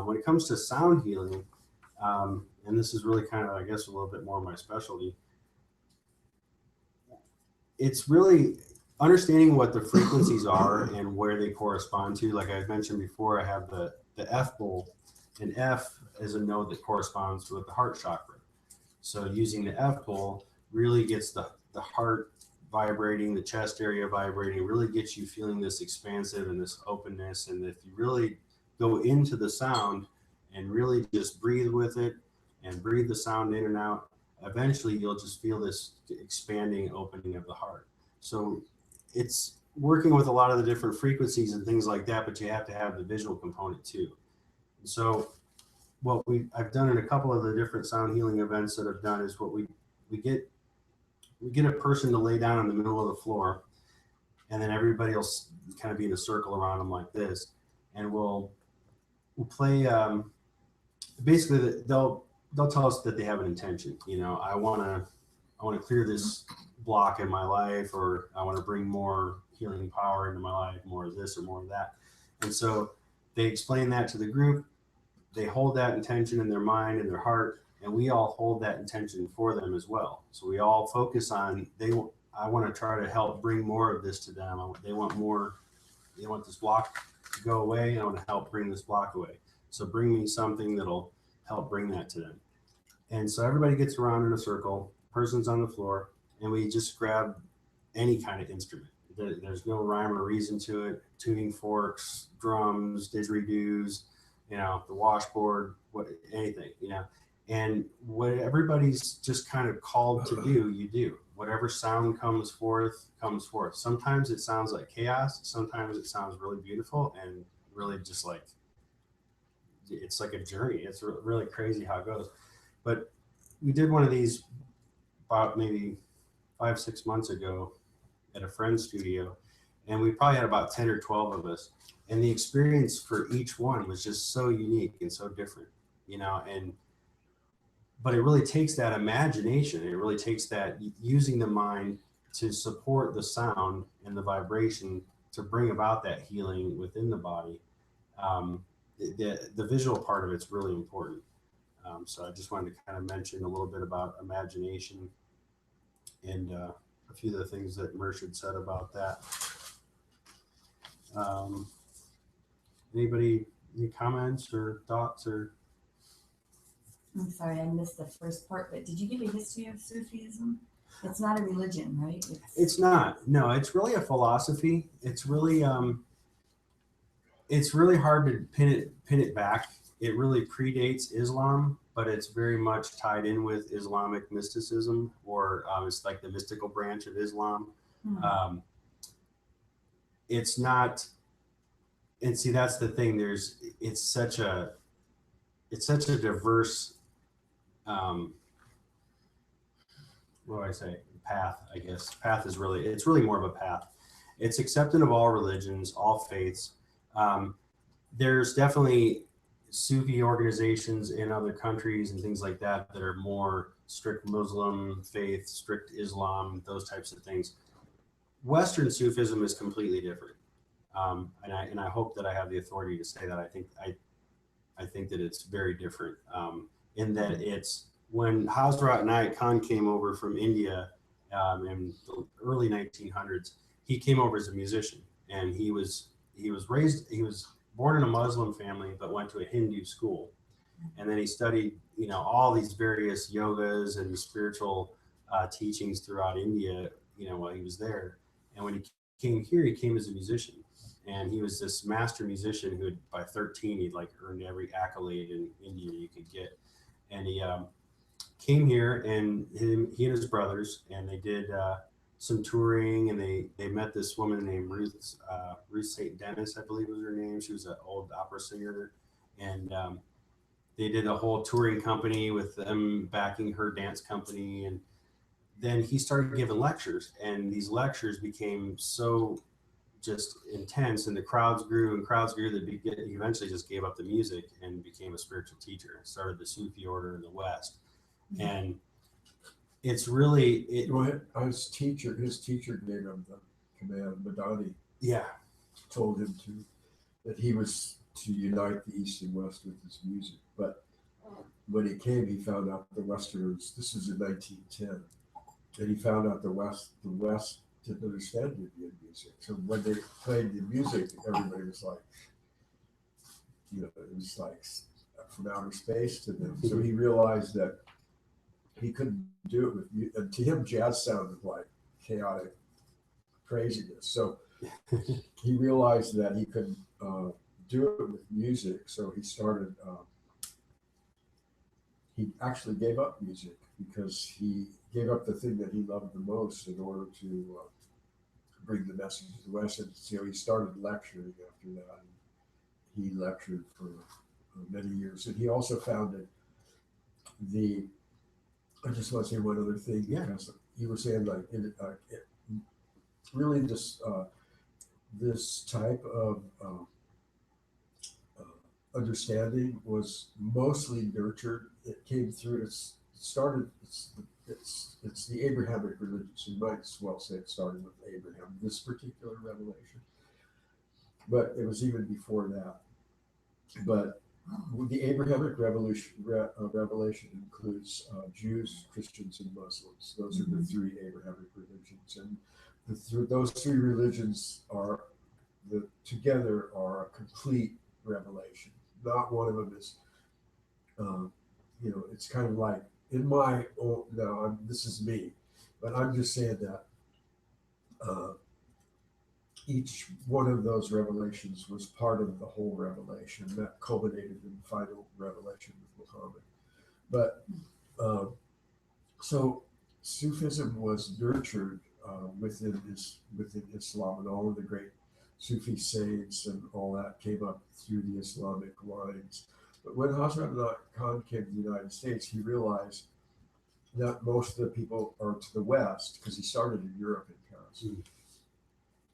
When it comes to sound healing, and this is really kind of, I guess, a little bit more my specialty, it's really understanding what the frequencies are and where they correspond to. Like I mentioned before, I have the F bowl, and F is a note that corresponds with the heart chakra. So using the F bowl really gets the heart vibrating, the chest area vibrating, really gets you feeling this expansive and this openness. And if you really go into the sound and really just breathe with it and breathe the sound in and out, eventually you'll just feel this expanding opening of the heart. So it's working with a lot of the different frequencies and things like that, but you have to have the visual component too. And so what I've done in a couple of the different sound healing events that I've done is what we get a person to lay down in the middle of the floor, and then everybody will kind of be in a circle around them like this, and we'll play. Basically, they'll tell us that they have an intention. You know, I want to clear this block in my life, or I want to bring more healing power into my life, more of this or more of that. And so they explain that to the group. They hold that intention in their mind and their heart, and we all hold that intention for them as well. So we all focus on I want to try to help bring more of this to them. They want more. They want this block to go away, and I want to help bring this block away. So bring me something that'll help bring that to them. And so everybody gets around in a circle, person's on the floor, and we just grab any kind of instrument. There's no rhyme or reason to it. Tuning forks, drums, didgeridoos, you know, the washboard, anything, you know. And what everybody's just kind of called to do, you do. Whatever sound comes forth, comes forth. Sometimes it sounds like chaos. Sometimes it sounds really beautiful and really just like, it's like a journey. It's really crazy how it goes. But we did one of these about maybe 5-6 months ago at a friend's studio, and we probably had about 10 or 12 of us. And the experience for each one was just so unique and so different, you know, but it really takes that imagination. It really takes that using the mind to support the sound and the vibration to bring about that healing within the body. The visual part of it's really important. So I just wanted to kind of mention a little bit about imagination and a few of the things that Mershid said about that. Anybody, any comments or thoughts or? I'm sorry, I missed the first part, but did you give a history of Sufism? It's not a religion, right? It's not. No, it's really a philosophy. It's really hard to pin it back. It really predates Islam, but it's very much tied in with Islamic mysticism, or it's like the mystical branch of Islam. Hmm. It's not, and see, that's the thing. It's such a diverse, what do I say? Path, I guess. Path is it's really more of a path. It's accepted of all religions, all faiths. There's definitely Sufi organizations in other countries and things like that that are more strict Muslim faith, strict Islam, those types of things. Western Sufism is completely different. And I hope that I have the authority to say that. I think that it's very different in that it's when Hazrat Inayat Khan came over from India in the early 1900s. He came over as a musician, and he was born in a Muslim family, but went to a Hindu school, and then he studied, you know, all these various yogas and spiritual teachings throughout India, you know, while he was there. And when he came here, he came as a musician. And he was this master musician who, by 13, he'd like earned every accolade in India you could get. And he came here, and he and his brothers, and they did some touring, and they met this woman named Ruth St. Dennis, I believe was her name. She was an old opera singer, and they did a whole touring company with them backing her dance company. And then he started giving lectures, and these lectures became so just intense, and the crowds grew that he eventually just gave up the music and became a spiritual teacher, started the Sufi order in the West. And it's really His teacher gave him the command. Madani yeah. told him that he was to unite the East and West with his music. But when he came, he found out the Westerners. This was in 1910, and he found out the West didn't understand Indian music. So when they played the music, everybody was like, it was like from outer space to them. So he realized that he couldn't do it with, and to him, jazz sounded like chaotic craziness. So he realized that he couldn't do it with music. So he started. He actually gave up music because he gave up the thing that he loved the most in order to bring the message to the West. And so he started lecturing after that. And he lectured for many years, and he also founded the. I just want to say one other thing, because you were saying like really this type of understanding was mostly nurtured. It came through. It's the Abrahamic religion. So you might as well say it started with Abraham. This particular revelation, but it was even before that. But the Abrahamic revelation includes Jews, Christians, and Muslims. Those are the three Abrahamic religions, and those three religions together are a complete revelation. Not one of them is, it's kind of like in my own. No, this is me, but I'm just saying that each one of those revelations was part of the whole revelation that culminated in the final revelation with Muhammad. But so Sufism was nurtured within Islam, and all of the great Sufi saints and all that came up through the Islamic lines. But when Hazrat Nat Khan came to the United States, he realized that most of the people are to the West, because he started in Europe in Paris,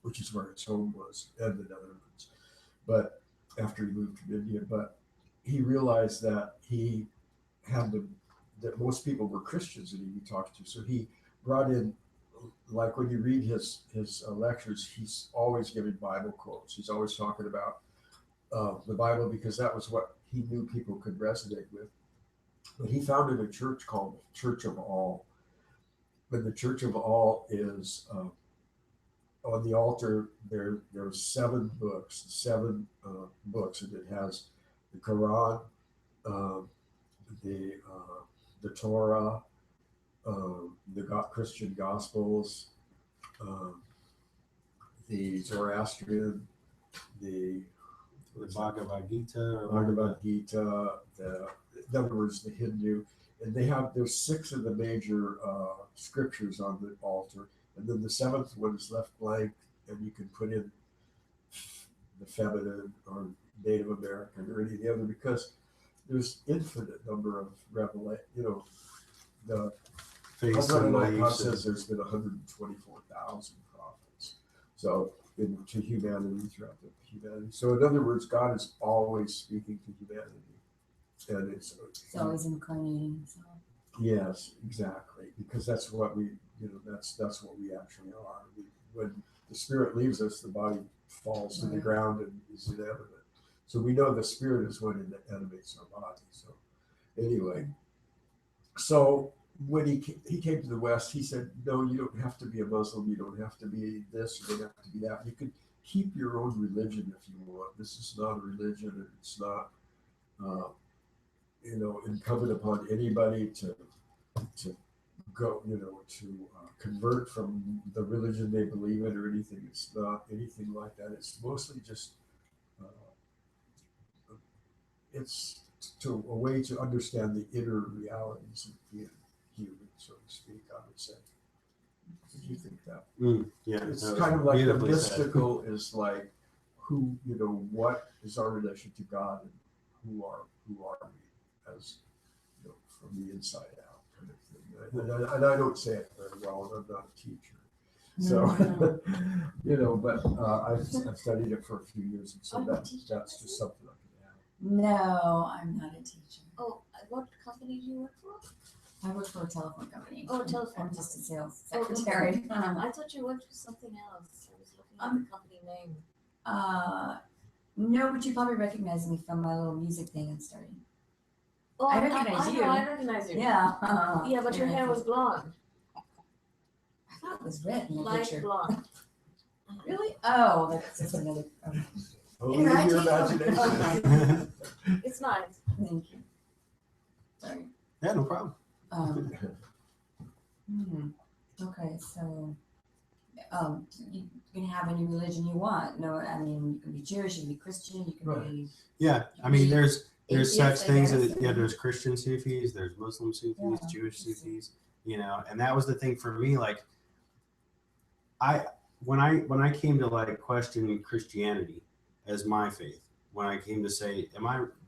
which is where his home was, and the Netherlands. But after he moved from India, but he realized that he had that most people were Christians that he talked to. So he brought in, like when you read his lectures, he's always giving Bible quotes. He's always talking about the Bible, because that was what he knew people could resonate with. But he founded a church called Church of All. And the Church of All is on the altar. There's seven books, and it has the Quran, the Torah, the Christian Gospels, the Zoroastrian, the Bhagavad Gita. In other words, the Hindu, and there's six of the major scriptures on the altar, and then the seventh one is left blank, and you can put in the feminine or Native American or any of the other, because there's infinite number of revelation. The Hazrat says there's been 124,000 prophets. So to humanity, throughout the humanity. So in other words, God is always speaking to humanity, and it's always incarnating himself. Yes, exactly, because that's what we, that's what we actually are. When the spirit leaves us, the body falls to the ground and is inanimate. So we know the spirit is what animates our body. So anyway, so when he came to the West, he said, no, you don't have to be a Muslim. You don't have to be this. You don't have to be that. You can keep your own religion if you want. This is not a religion, and it's not, incumbent upon anybody to go, to convert from the religion they believe in or anything. It's not anything like that. It's mostly just, it's a way to understand the inner realities of being human, so to speak, I would say. What do you think that? Yeah, it's kind of like the mystical is like who, what is our relation to God, and who are we as, from the inside out kind of thing. And I don't say it very well, and I'm not a teacher. So, but I've studied it for a few years, and so that's just something I can add. No, I'm not a teacher. Oh, what company do you work for? I work for a telephone company. Oh, telephone I'm just a sales Oh, secretary. I thought you worked for something else. I was looking at the company name. No, but you probably recognize me from my little music thing I'm starting. Oh, I recognize I you. know, I recognize you. Yeah. Yeah, but your hair was blonde, I thought it was red in the light picture. blonde. Really? Oh, that's just another. Okay. Only in your imagination. It's nice. Thank you. Sorry. Yeah, no problem. Okay, so, you can have any religion you want. No, I mean, you can be Jewish, you can be Christian, you can Right. be. Yeah, I mean, there's Atheist, such I things guess. as, yeah, there's Christian Sufis, there's Muslim Sufis, Yeah. Jewish Sufis, you know, and that was the thing for me. Like, when I came to like question Christianity as my faith, when I came to say,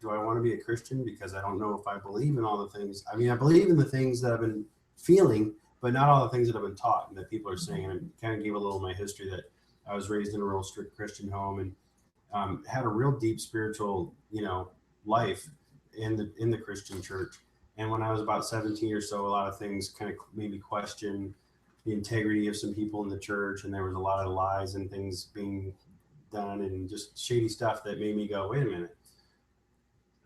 do I want to be a Christian because I don't know if I believe in all the things. I mean, I believe in the things that I've been feeling, but not all the things that I've been taught and that people are saying. And I kind of gave a little of my history that I was raised in a real strict Christian home and had a real deep spiritual, you know, life in the Christian church. And when I was about 17 or so, a lot of things kind of made me question the integrity of some people in the church, and there was a lot of lies and things being done and just shady stuff that made me go, wait a minute,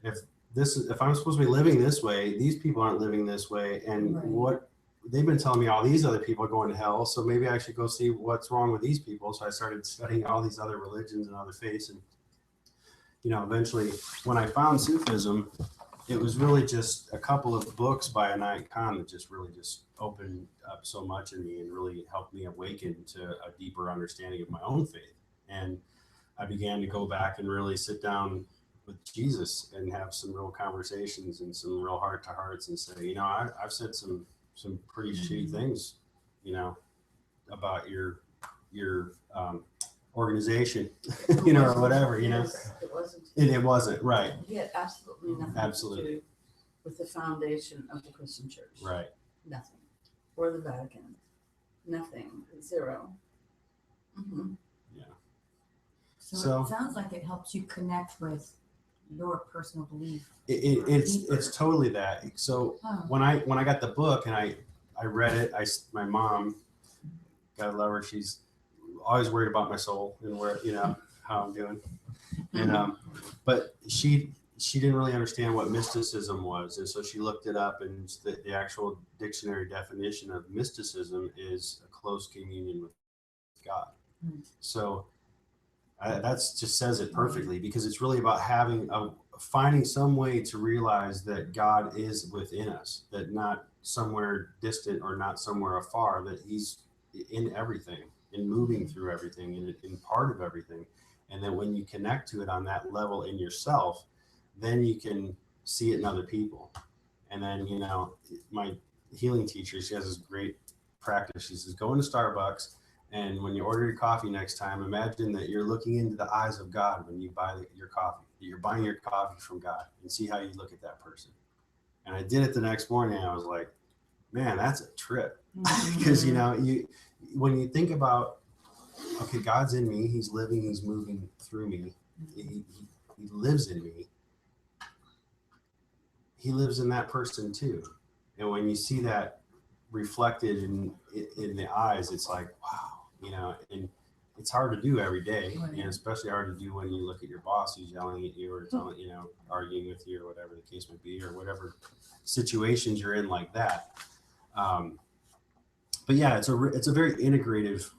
if I'm supposed to be living this way, these people aren't living this way, and Right. what they've been telling me, all these other people are going to hell, so maybe I should go see what's wrong with these people. So I started studying all these other religions and other faiths, and you know, eventually when I found Sufism, it was really just a couple of books by Anayat Khan that just really just opened up so much in me and really helped me awaken to a deeper understanding of my own faith. And I began to go back and really sit down with Jesus and have some real conversations and some real heart to hearts and say, you know, I've said some pretty shitty things, you know, about your organization, you know, or whatever, you know. Yes, it wasn't. And it wasn't, right. He had absolutely nothing Absolutely. to do with the foundation of the Christian church. Right. Nothing. Or the Vatican. Nothing. Zero. Mm-hmm. So So- it sounds like it helps you connect with your personal belief. It's totally that. So Oh. when I got the book and I read it, my mom, God love her, she's always worried about my soul and where, you know, how I'm doing. And but she didn't really understand what mysticism was, and so she looked it up, and the actual dictionary definition of mysticism is a close communion with God. So that's just says it perfectly, because it's really about finding some way to realize that God is within us, that not somewhere distant or not somewhere afar, that he's in everything and moving through everything and in part of everything. And then when you connect to it on that level in yourself, then you can see it in other people. And then, you know, my healing teacher, she has this great practice. She says, go into Starbucks, and when you order your coffee next time, imagine that you're looking into the eyes of God when you buy your coffee. You're buying your coffee from God, and see how you look at that person. And I did it the next morning. And I was like, man, that's a trip. Because, you know, when you think about, okay, God's in me, he's living, he's moving through me, he lives in me, he lives in that person too. And when you see that reflected in the eyes, it's like, wow, you know. And it's hard to do every day, Right. and especially hard to do when you look at your boss who's yelling at you or telling, you know, arguing with you or whatever the case may be, or whatever situations you're in like that. But yeah, it's a very integrative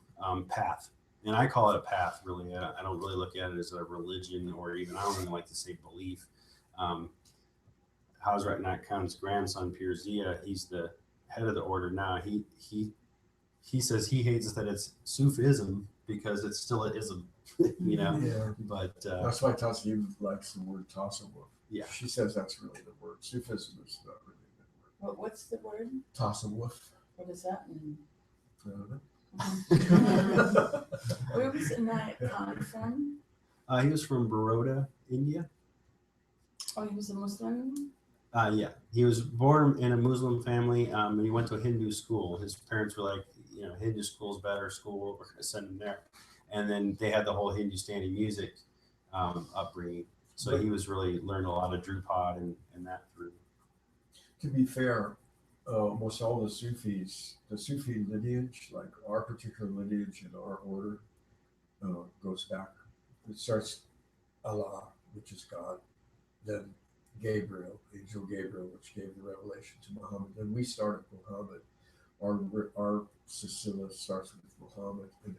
path, and I call it a path. Really, I don't really look at it as a religion, or even, I don't even like to say belief. Hazrat Nat Khan's grandson, Pir Zia, he's the head of the order now. He says he hates that it's Sufism because it's still an ism, you know. Yeah. But That's why Tasneem likes the word tasawwuf. Yeah. She says that's really the word. Sufism is not really the word. What's the word? Tasawwuf. What does that mean? I don't know. Where was Anayat Khan from? he was from Baroda, India. Oh, he was a Muslim? Yeah, he was born in a Muslim family, and he went to a Hindu school. His parents were like, you know, Hindu school's better school, we're going to send him there. And then they had the whole Hindustani music upbringing. So he was really learned a lot of Drupad and that through. To be fair, almost all the Sufi lineage, like our particular lineage in our order, goes back. It starts Allah, which is God, then Gabriel, Angel Gabriel, which gave the revelation to Muhammad. Then we start at Muhammad. Our silsila starts with Muhammad and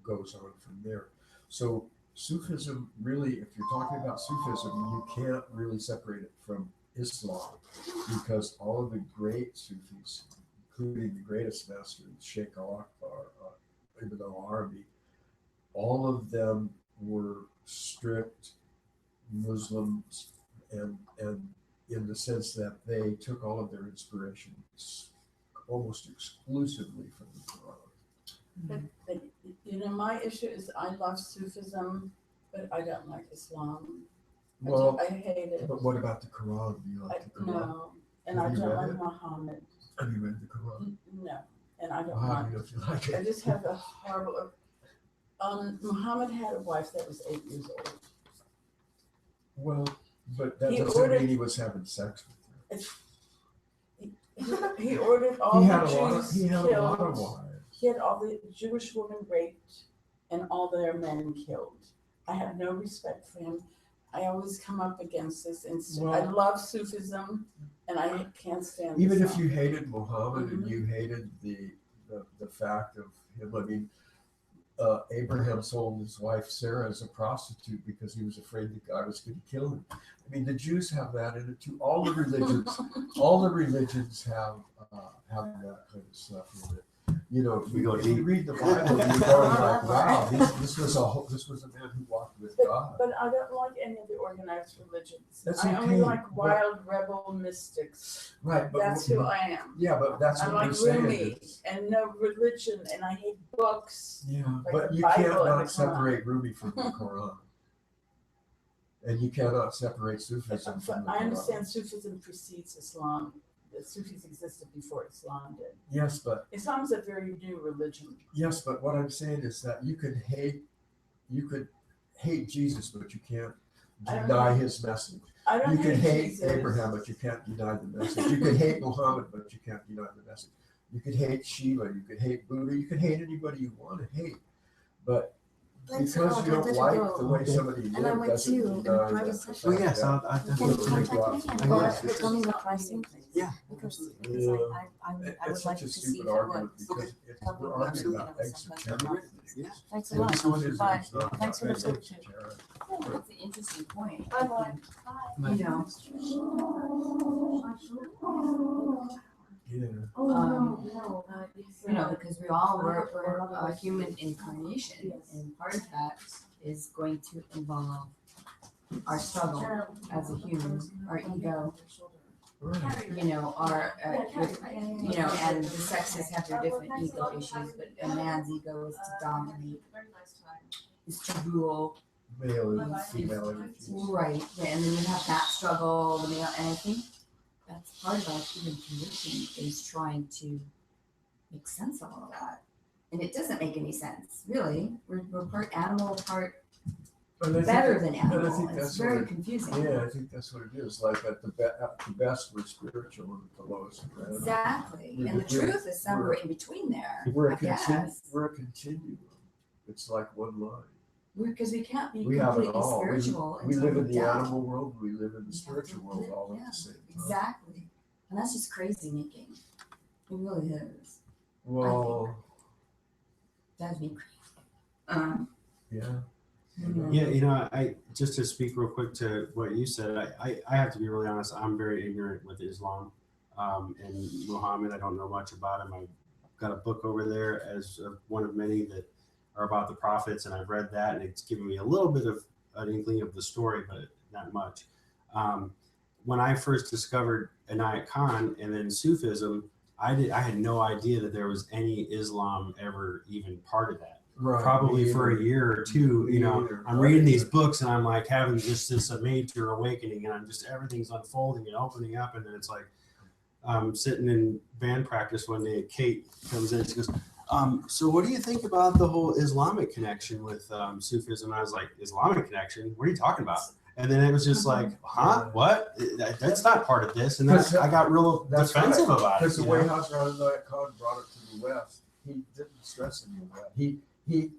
goes on from there. So Sufism, really, if you're talking about Sufism, you can't really separate it from Islam, because all of the great Sufis, including the greatest master, Sheikh Al-Akbar, Ibn al-Arabi, all of them were strict Muslims, and in the sense that they took all of their inspirations almost exclusively from the Quran. But my issue is I love Sufism, but I don't like Islam. Well, I hate it. but what about the Quran? Do you like the Quran? No, and Have I you don't read like it? Muhammad. Have you read the Quran? No, and I don't Well, how like do you know if you like I it? just have a horrible. Muhammad had a wife that was 8 years old. Well, but that He doesn't ordered- mean he was having sex with her. He ordered all He the had a lot of, Jews he had a lot of killed. wives. He had all the Jewish women raped and all their men killed. I have no respect for him. I always come up against this, and I Well- love Sufism, and I can't stand Even if Islam. you hated Muhammad and Mhm. you hated the fact of him, I mean, Abraham sold his wife Sarah as a prostitute because he was afraid that God was going to kill him. I mean, the Jews have that in it too. All the religions have that kind of stuff in it. You know, We go if you deep. read the Bible, you're going like, wow, this was a man who walked with God. But I don't like any of the organized religions. That's I only okay, like but- wild rebel mystics. Right, but That's who I am. yeah, but that's I what like we're saying. Rumi and no religion, and I hate books. Yeah, Like but the you Bible can't and the not Quran. separate Rumi from the Quran. And you cannot separate Sufism from the I Quran. understand Sufism precedes Islam. The Sufis existed before Islam did. Yes, but Islam is a very new religion. what I'm saying is that you could hate Jesus, but you can't I don't deny know. his message. I don't You could hate Jesus. Abraham, but you can't deny the message. You could hate Muhammad, but you can't deny the message. You could hate Shiva, you could hate Buddha, you could hate anybody you want to hate. But Let's because go, you don't let's like go. the way somebody And I lived, went doesn't to mean in a that private the session. Well, yes, fact I'll Can definitely you Really contact me lots. and Yeah. tell me what pricing? Yeah. Because Yeah. I It- would it's like such a to see if stupid it argument works. because Probably we're arguing absolutely. about eggs and carrots. Yeah. Thanks a And lot. Sufism is Bye. not about Thanks for the eggs and picture. carrots. That's an interesting point. Bye-bye. You know, Yeah. you know, because we're a human incarnation, and part of that is going to involve our struggle as a human, our ego, Right. you know, you know, and the sexes have their different ego issues, but a man's ego is to dominate, is to rule, Male and female energies. right? And then you have that struggle, and I think that's part of our human condition is trying to make sense of all that, and it doesn't make any sense, really. We're part animal, part And I think better that- than and I animal. think It's that's very what confusing. Yeah, I think that's what it is. Like at the best, we're spiritual, and at the lowest, we're animal. Exactly, and the We're- truth is somewhere in between there. We're I a guess. we're a continuum. It's like one line. Because we can't be We have it completely all. spiritual We until live we're in the dead. animal world. We live in the We spiritual have to world live- all at yeah, the same time. Exactly, and that's just crazy making. It really is. Well, Drives me crazy. yeah. Yeah, you know, I just to speak real quick to what you said, I have to be really honest. I'm very ignorant with Islam and Muhammad. I don't know much about him. I've got a book over there as one of many that are about the prophets, and I've read that, and it's given me a little bit of an inkling of the story, but not much. When I first discovered Inayat Khan and then Sufism, I had no idea that there was any Islam ever even part of that. Right. Probably Me for a either. year or two, Me you know, either. I'm reading these books and I'm like having just this major awakening, and I'm just everything's unfolding and opening up, and then it's like I'm sitting in band practice one day, and Kate comes in and she goes, so what do you think about the whole Islamic connection with Sufism? And I was like, Islamic connection? What are you talking about? And then it was just like, huh? What? That's not part of this. And then I got real That's defensive right. about it. Because the you way know? Hazrat Khan brought it to the West, he didn't stress any of that. He he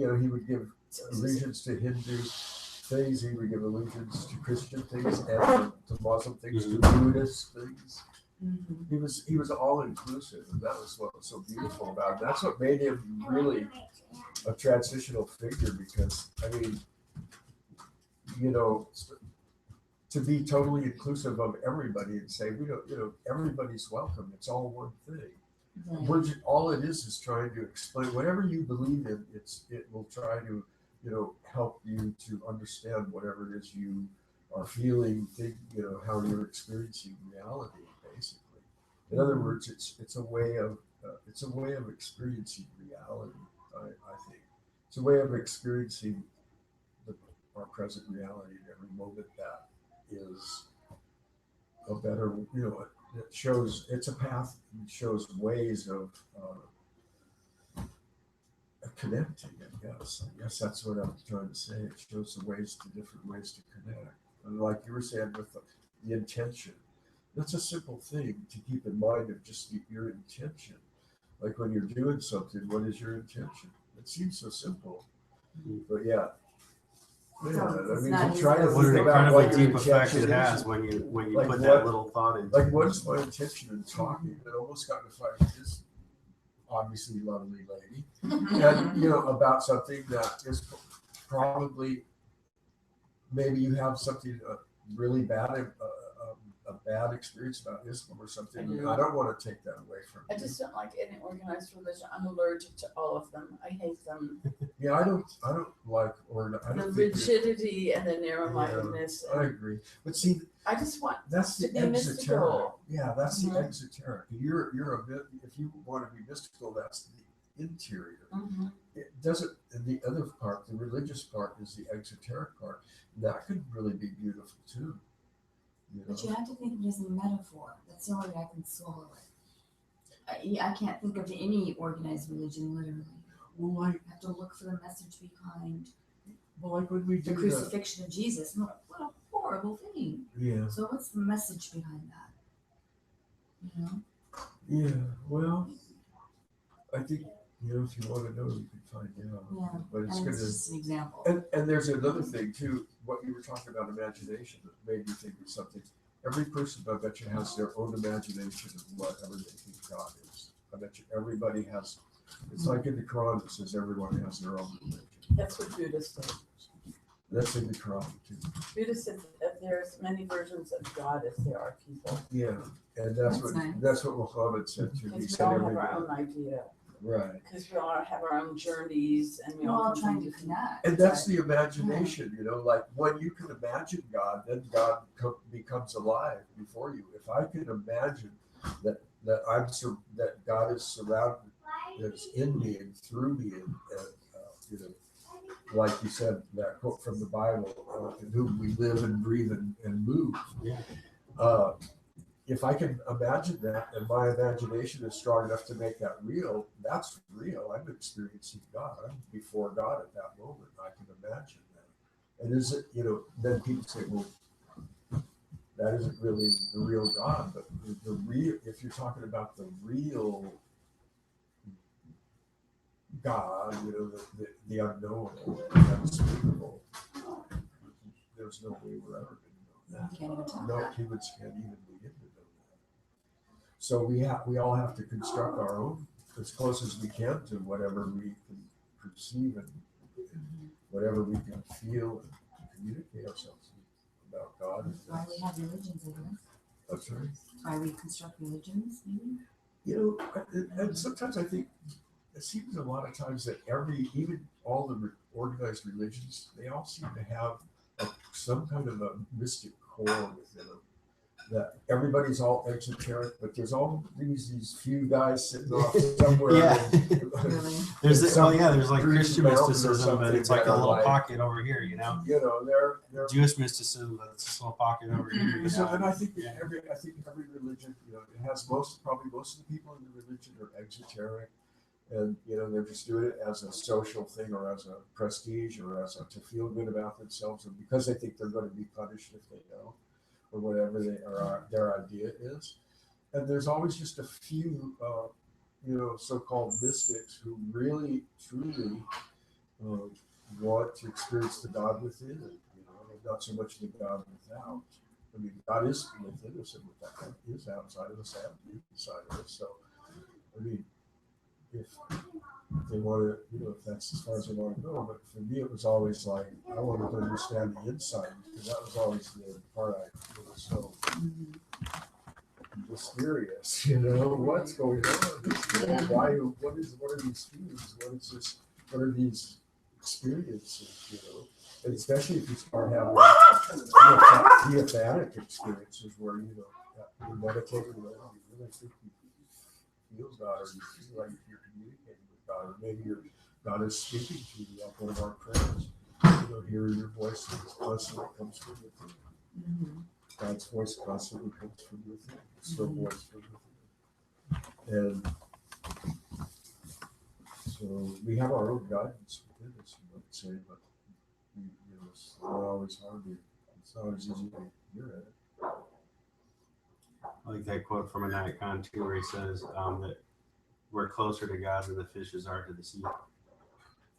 would give allegiance to Hindu things, he would give allegiance to Christian things, and to Muslim things, to Buddhist things. He was all inclusive, and that was what was so beautiful about him. That's what made him really a transitional figure, because I mean, you know, to be totally inclusive of everybody and say, we don't, you know, everybody's welcome. It's all one thing. We're just, all it is trying to explain whatever you believe in. It will try to, you know, help you to understand whatever it is you are feeling, think, you know, how you're experiencing reality, basically. In other words, it's a way of experiencing reality. I think it's a way of experiencing our present reality at every moment that is a better, you know, it shows, it's a path, it shows ways of connecting, I guess. I guess that's what I'm trying to say. It shows the ways to different ways to connect. And like you were saying with the intention, that's a simple thing to keep in mind of just your intention. Like when you're doing something, what is your intention? It seems so simple, but yeah. Yeah, I mean, to try to What an think about incredibly what your deep effect intention it has is. when you Like put what- that little thought into Like, what is my intention in talking? It almost got to fight with this obviously lovely lady, and you know, about something that is probably, maybe you have something really bad, a bad experience about Islam or something. I don't want to take that away from I you. just don't like any organized religion. I'm allergic to all of them. I hate them. Yeah, I don't like, or I The don't think that- rigidity and the narrow-mindedness. I agree, but see, I just want that's to the be exoteric. mystical. Yeah, that's Mhm. the exoteric. You're a bit. If you want to be mystical, that's the interior. It doesn't. And the other part, the religious part, is the exoteric part. That could really be beautiful too. You know? But you have to think of it as a metaphor. That's the only way I can swallow it. I can't think of any organized religion literally. Well, like, I have to look for the message behind like when we the do crucifixion of Jesus. I'm like, what a horrible thing. yeah, So what's the message behind that? You know? yeah. Well, I think, you know, if you want to know, you can find out. Yeah. But it's And gonna. it's just an example. And there's another thing too, what you were talking about, imagination, that made me think of something. Every person, I bet you, has their own imagination of whatever they think God is. I bet you everybody has, it's like in the Quran, it says everyone has their own religion. That's what Buddhists say. That's in the Quran too. Buddhists said that there's many versions of God as there are people. Yeah, and That's nice. that's what Muhammad said too. He Because we said all have everybody. our own idea. Right. Because we all have our own journeys and we We're all all come trying from to different. connect. And that's the imagination, you know, like when you can imagine God, then God becomes alive before you. If I can imagine that that God is surrounded, that's in me and through me, and you know, like you said, that quote from the Bible, in whom we live and breathe and move. Yeah. If I can imagine that, and my imagination is strong enough to make that real, that's real. I'm experiencing God. I'm before God at that moment. I can imagine that. And is it, you know, then people say, well, that isn't really the real God, but the real, if you're talking about the real God, you know, the unknowable, the unspeakable, there's no way we're ever going to know that. Can't even talk No, about it. humans can't even begin to know that. So we all have to construct our own as close as we can to whatever we can perceive and whatever we can feel and communicate ourselves about God. And Why we have religions, I guess. that's right. Why we construct religions, maybe. You know, and sometimes I think it seems a lot of times that even all the organized religions, they all seem to have some kind of a mystic core within them. That everybody's all exoteric, but there's all these few guys sitting off somewhere. Yeah. Really? There's It's there's like Green Christian Mountain or mysticism, but something it's like that a are little like- pocket over here, you know. You know, they're Jewish mysticism, but it's this little pocket over here. You so, know? and I think Yeah. every religion, you know, it has probably most of the people in the religion are exoteric, And they're just doing it as a social thing or as a prestige or as a to feel good about themselves, and because they think they're going to be punished if they don't, or whatever their idea is. And there's always just a few so-called mystics who really truly want to experience the God within, and not so much the God without. I mean, God is within us, and God is outside of us and inside of us. So, I mean, if they want to, if that's as far as they want to go. But for me, it was always like, I wanted to understand the inside, because that was always the part I was so mysterious, what's going on? Why, what are these feelings? What is this? What are these experiences, And especially if you start having theophatic experiences where, you're meditating, you really think you feel God, or you feel like you're communicating with God, or maybe God is speaking to you, like one of our prayers. Hearing your voice constantly comes from within. God's voice constantly comes from within. It's still voice from within. And so we have our own guidance within us, you might say, but it's not always hard to, it's not always easy to hear it. I like that quote from Anayakan too, where he says that we're closer to God than the fishes are to the sea.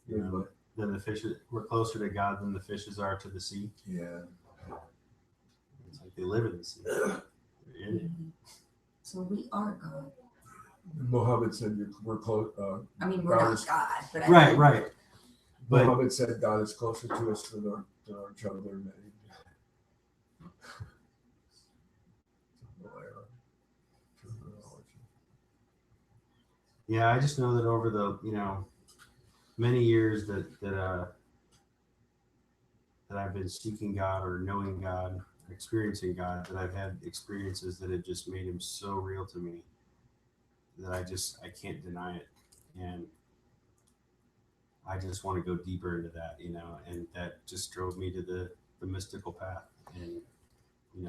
Than the fishes, we're closer to God than the fishes are to the sea. Yeah. It's like they live in the sea. They're in it. So we are God. Muhammad said we're close. I mean, we're not God, but Right. But Muhammad said God is closer to us than our children are made. yeah, I just know that over the many years that I've been seeking God or knowing God, experiencing God, that I've had experiences that have just made him so real to me that I can't deny it. And I just want to go deeper into that, and that just drove me to the mystical path. And,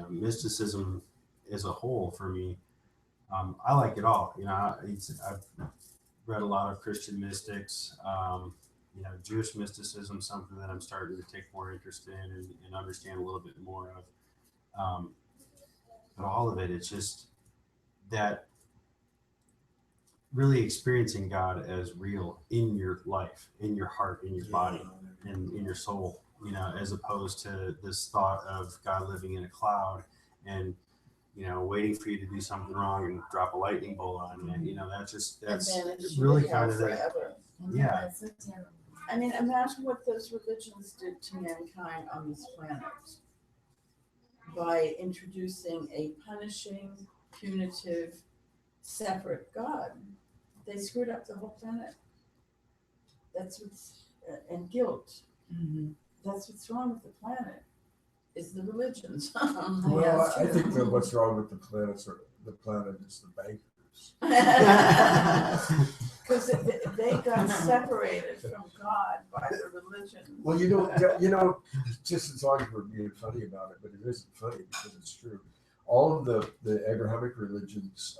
mysticism as a whole for me, I like it all. I've read a lot of Christian mystics, Jewish mysticism, something that I'm starting to take more interest in and understand a little bit more of. But all of it, it's just that really experiencing God as real in your life, in your heart, in your body, and in your soul, as opposed to this thought of God living in a cloud and, waiting for you to do something wrong and drop a lightning bolt on you. That's really kind of forever. Yeah. That's so terrible. I mean, imagine what those religions did to mankind on this planet by introducing a punishing, punitive, separate God. They screwed up the whole planet. That's what's and guilt. That's what's wrong with the planet. Is the religions. Well, I think that what's wrong with the planet is the bankers. Because they got separated from God by the religion. Well, just as long as we're being funny about it, but it isn't funny because it's true. All of the Abrahamic religions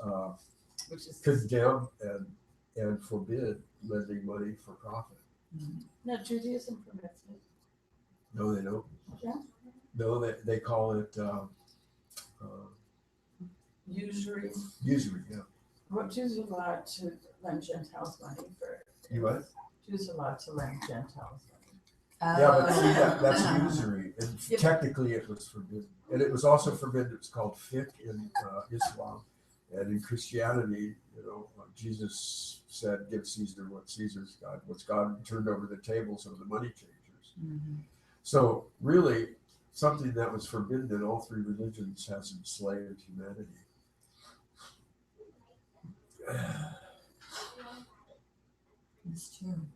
Which is condemn and forbid lending money for profit. no, Judaism permits it. No, they don't. Yeah. No, they call it Usury. usury. Yeah. Well, Jews are allowed to lend Gentiles money for. You what? Jews are allowed to lend Gentiles money. Yeah, but see, that's usury, and technically it was forbidden, and it was also forbidden. It's called fiqh in Islam, and in Christianity, Jesus said, "Give Caesar what Caesar's got." What's God turned over the tables of the money changers. So really, something that was forbidden in all three religions has enslaved humanity. That's true.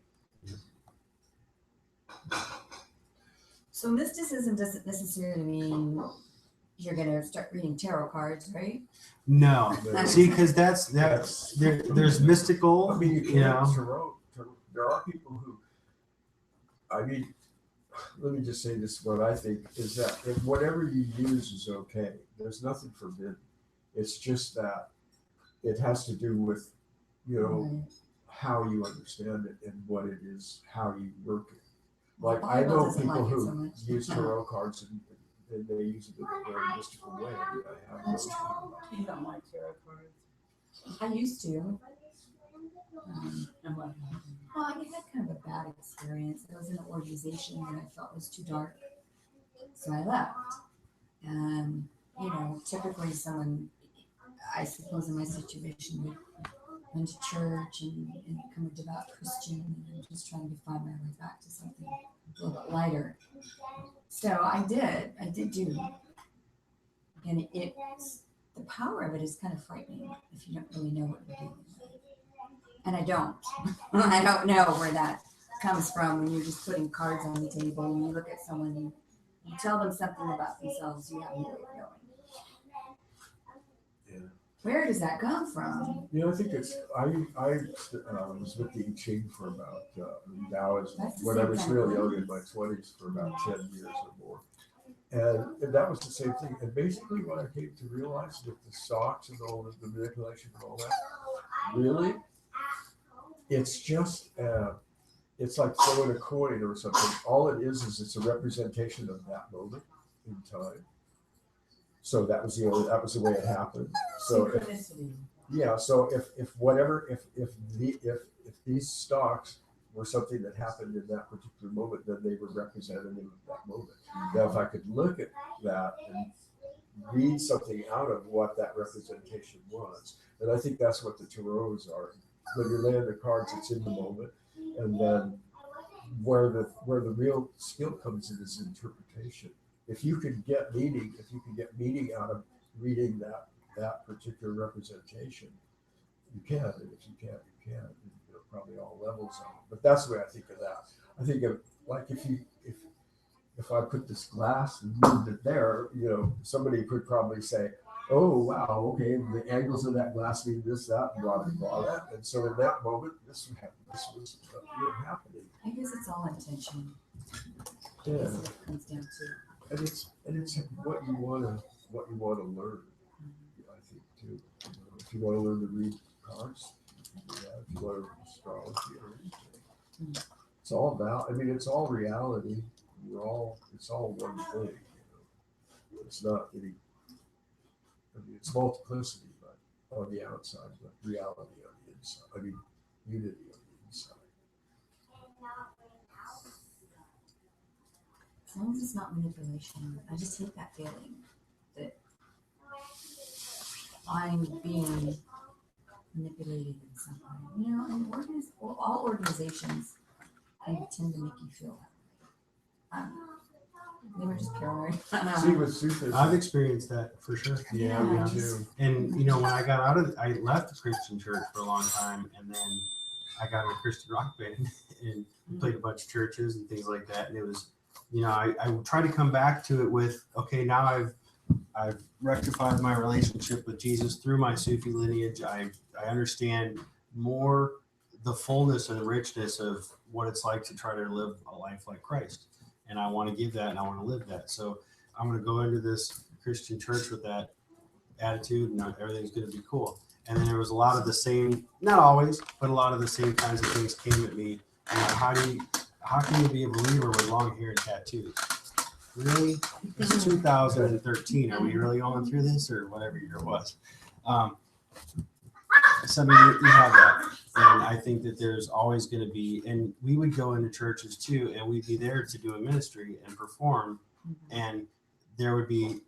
So mysticism doesn't necessarily mean you're going to start reading tarot cards, right? No, see, because there's mystical. I mean, you can't. There are people who. I mean, let me just say this: what I think is that if whatever you use is okay. There's nothing forbidden. It's just that it has to do with, how you understand it and what it is, how you work it. Well, Like I Bible know doesn't people like it who so much. use tarot cards and they use it in a very mystical way. I mean, I have those people. You don't like tarot cards. I used to. And what? Well, I had kind of a bad experience. I was in an organization that I felt was too dark, so I left. And you know, typically someone, I suppose, in my situation would went to church and become a devout Christian and just trying to find my way back to something a little bit lighter. So I did do, and it's the power of it is kind of frightening if you don't really know what you're doing. And I don't. I don't know where that comes from when you're just putting cards on the table and you look at someone and you tell them something about themselves, you have no way of knowing. Yeah. Where does that come from? You know, I think it's, I was with the I Ching for about, Taoism, That's the when I same was kind real of young thing. in my 20s for about 10 years or more. And that was the same thing. And basically what I came to realize with the stocks and all the manipulation and all that, really, it's just, it's like throwing a coin or something. All it is it's a representation of that moment in time. So that was the way it happened. So Synchronicity. yeah, so if these stocks were something that happened in that particular moment, then they were representative of that moment. Now, if I could look at that and read something out of what that representation was, and I think that's what the tarots are. When you're laying the cards, it's in the moment, and then where the real skill comes in is interpretation. If you can get meaning out of reading that particular representation, you can. And if you can't, you can't. There are probably all levels of it. But that's the way I think of that. I think of like if I put this glass and moved it there, you know, somebody could probably say, oh wow, okay, the angles of that glass mean this, that, blah blah blah. That. And so in that moment, this was happening. I guess it's all intention. Yeah. That's what it comes down to. And it's what you wanna learn. I think too. You know, if you want to learn to read cards, yeah. If you want to learn astrology or anything, it's all about. I mean, it's all reality. It's all one thing. You know, it's not any. I mean, it's multiplicity, but on the outside, but reality on the inside. I mean, unity on the inside. As long as it's not manipulation, I just hate that feeling that I'm being manipulated in some way. You know, and all organizations kind of tend to make you feel that way. They were just paranoid. See, with Sufism, I've experienced that for sure. yeah, Yeah. me too. And you know, when I left the Christian church for a long time, and then I got in a Christian rock band and played a bunch of churches and things like that. And it was, you know, I try to come back to it with, okay, now I've rectified my relationship with Jesus through my Sufi lineage. I understand more the fullness and richness of what it's like to try to live a life like Christ. And I want to give that and I want to live that. So I'm going to go into this Christian church with that attitude and everything's going to be cool. And then there was a lot of the same, not always, but a lot of the same kinds of things came at me. You know, how can you be a believer with long hair and tattoos? Really? It's 2013. Are we really going through this or whatever year it was? So I mean, you have that. And I think that there's always going to be, and we would go into churches too, and we'd be there to do a ministry and perform. And there would be,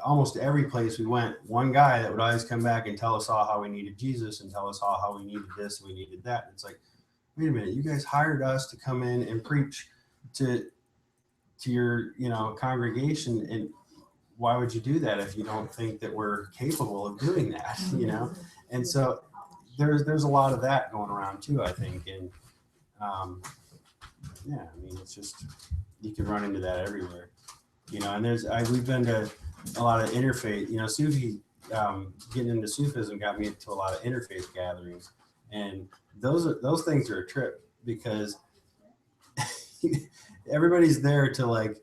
almost every place we went, one guy that would always come back and tell us all how we needed Jesus and tell us all how we needed this and we needed that. And it's like, wait a minute, you guys hired us to come in and preach to your, you know, congregation, and why would you do that if you don't think that we're capable of doing that, you know? And so there's a lot of that going around too, I think. And yeah, I mean, it's just, you can run into that everywhere, you know. And we've been to a lot of interfaith, you know, Sufi, getting into Sufism got me into a lot of interfaith gatherings, and those things are a trip because everybody's there to, like,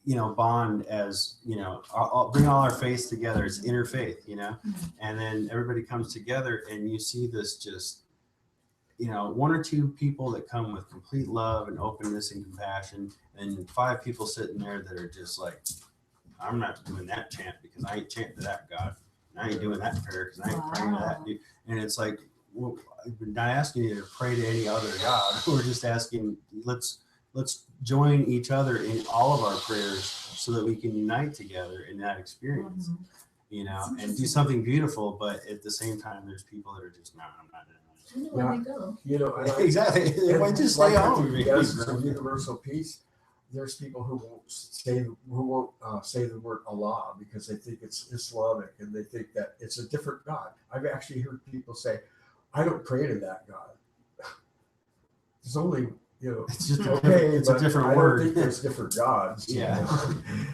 you know, bond as, you know, I'll bring all our faiths together. It's interfaith, you know, and then everybody comes together and you see this just one or two people that come with complete love and openness and compassion, and 5 people sitting there that are just like, I'm not doing that chant because I ain't chanting to that God. And I ain't doing that prayer because I ain't praying to that dude. And it's like, well, we're not asking you to pray to any other God. We're just asking, let's join each other in all of our prayers so that we can unite together in that experience, and do something beautiful. But at the same time, there's people that are just, no, I'm not doing I know where they go. And exactly. They might just stay home. The essence of universal peace. There's people who won't say the word Allah because they think it's Islamic and they think that it's a different God. I've actually heard people say, "I don't pray to that God." There's only it's just okay, it's a different I word. don't think there's different gods. Yeah.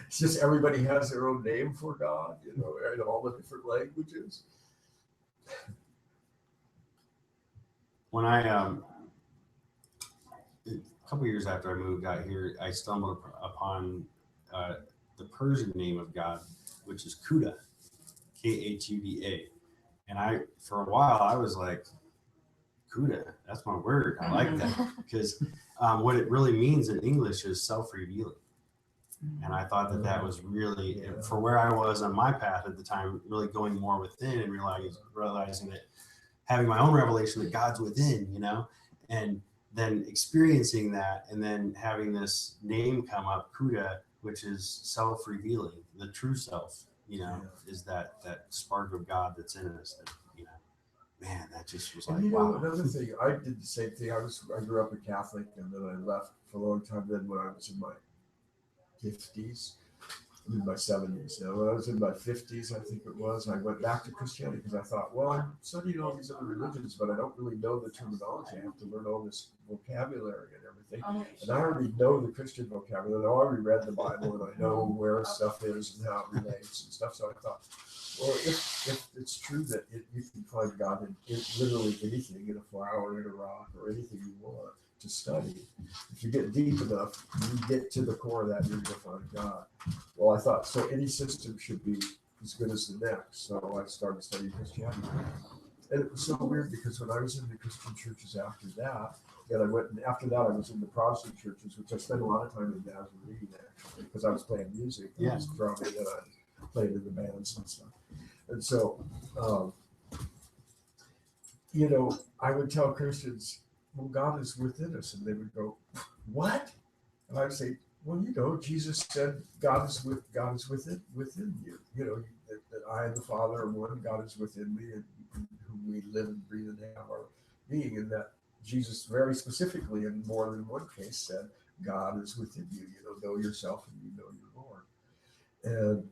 It's just everybody has their own name for God. In all the different languages. When I a couple years after I moved out here, I stumbled upon the Persian name of God, which is Khuda, Khuda. And for a while, I was like, Khuda, that's my word. I like that. Because what it really means in English is self-revealing. And I thought that was really, for where I was on my path at the time, really going more within and realizing that having my own revelation that God's within, and then experiencing that, and then having this name come up, Khuda, which is self-revealing, the true self, is that spark of God that's in us. That, man, that just was like, wow. Another thing, I did the same thing. I grew up a Catholic, and then I left for a long time. Then when I was in my 50s, I'm in my 70s now. When I was in my 50s, I think it was, I went back to Christianity because I thought, well, I'm studying all these other religions, but I don't really know the terminology. I have to learn all this vocabulary and everything. And I already know the Christian vocabulary. I already read the Bible, and I know where stuff is and how it relates and stuff. So I thought, well, if it's true that you can find God in literally anything, in a flower, in a rock, or anything you want to study, if you get deep enough, you get to the core of that, you're going to find God. Well, I thought, so any system should be as good as the next. So I started studying Christianity. And it was so weird because when I was in the Christian churches after that, after that I was in the Protestant churches, which I spent a lot of time in Nazarene actually, because I was playing music. I was drumming and I played in the bands and stuff. And so, I would tell Christians, well, God is within us. And they would go, what? And I'd say, well, Jesus said God is within you. That I and the Father are one, God is within me, and whom we live and breathe and have our being. And that Jesus very specifically in more than one case said, God is within you, know yourself and you know your Lord. And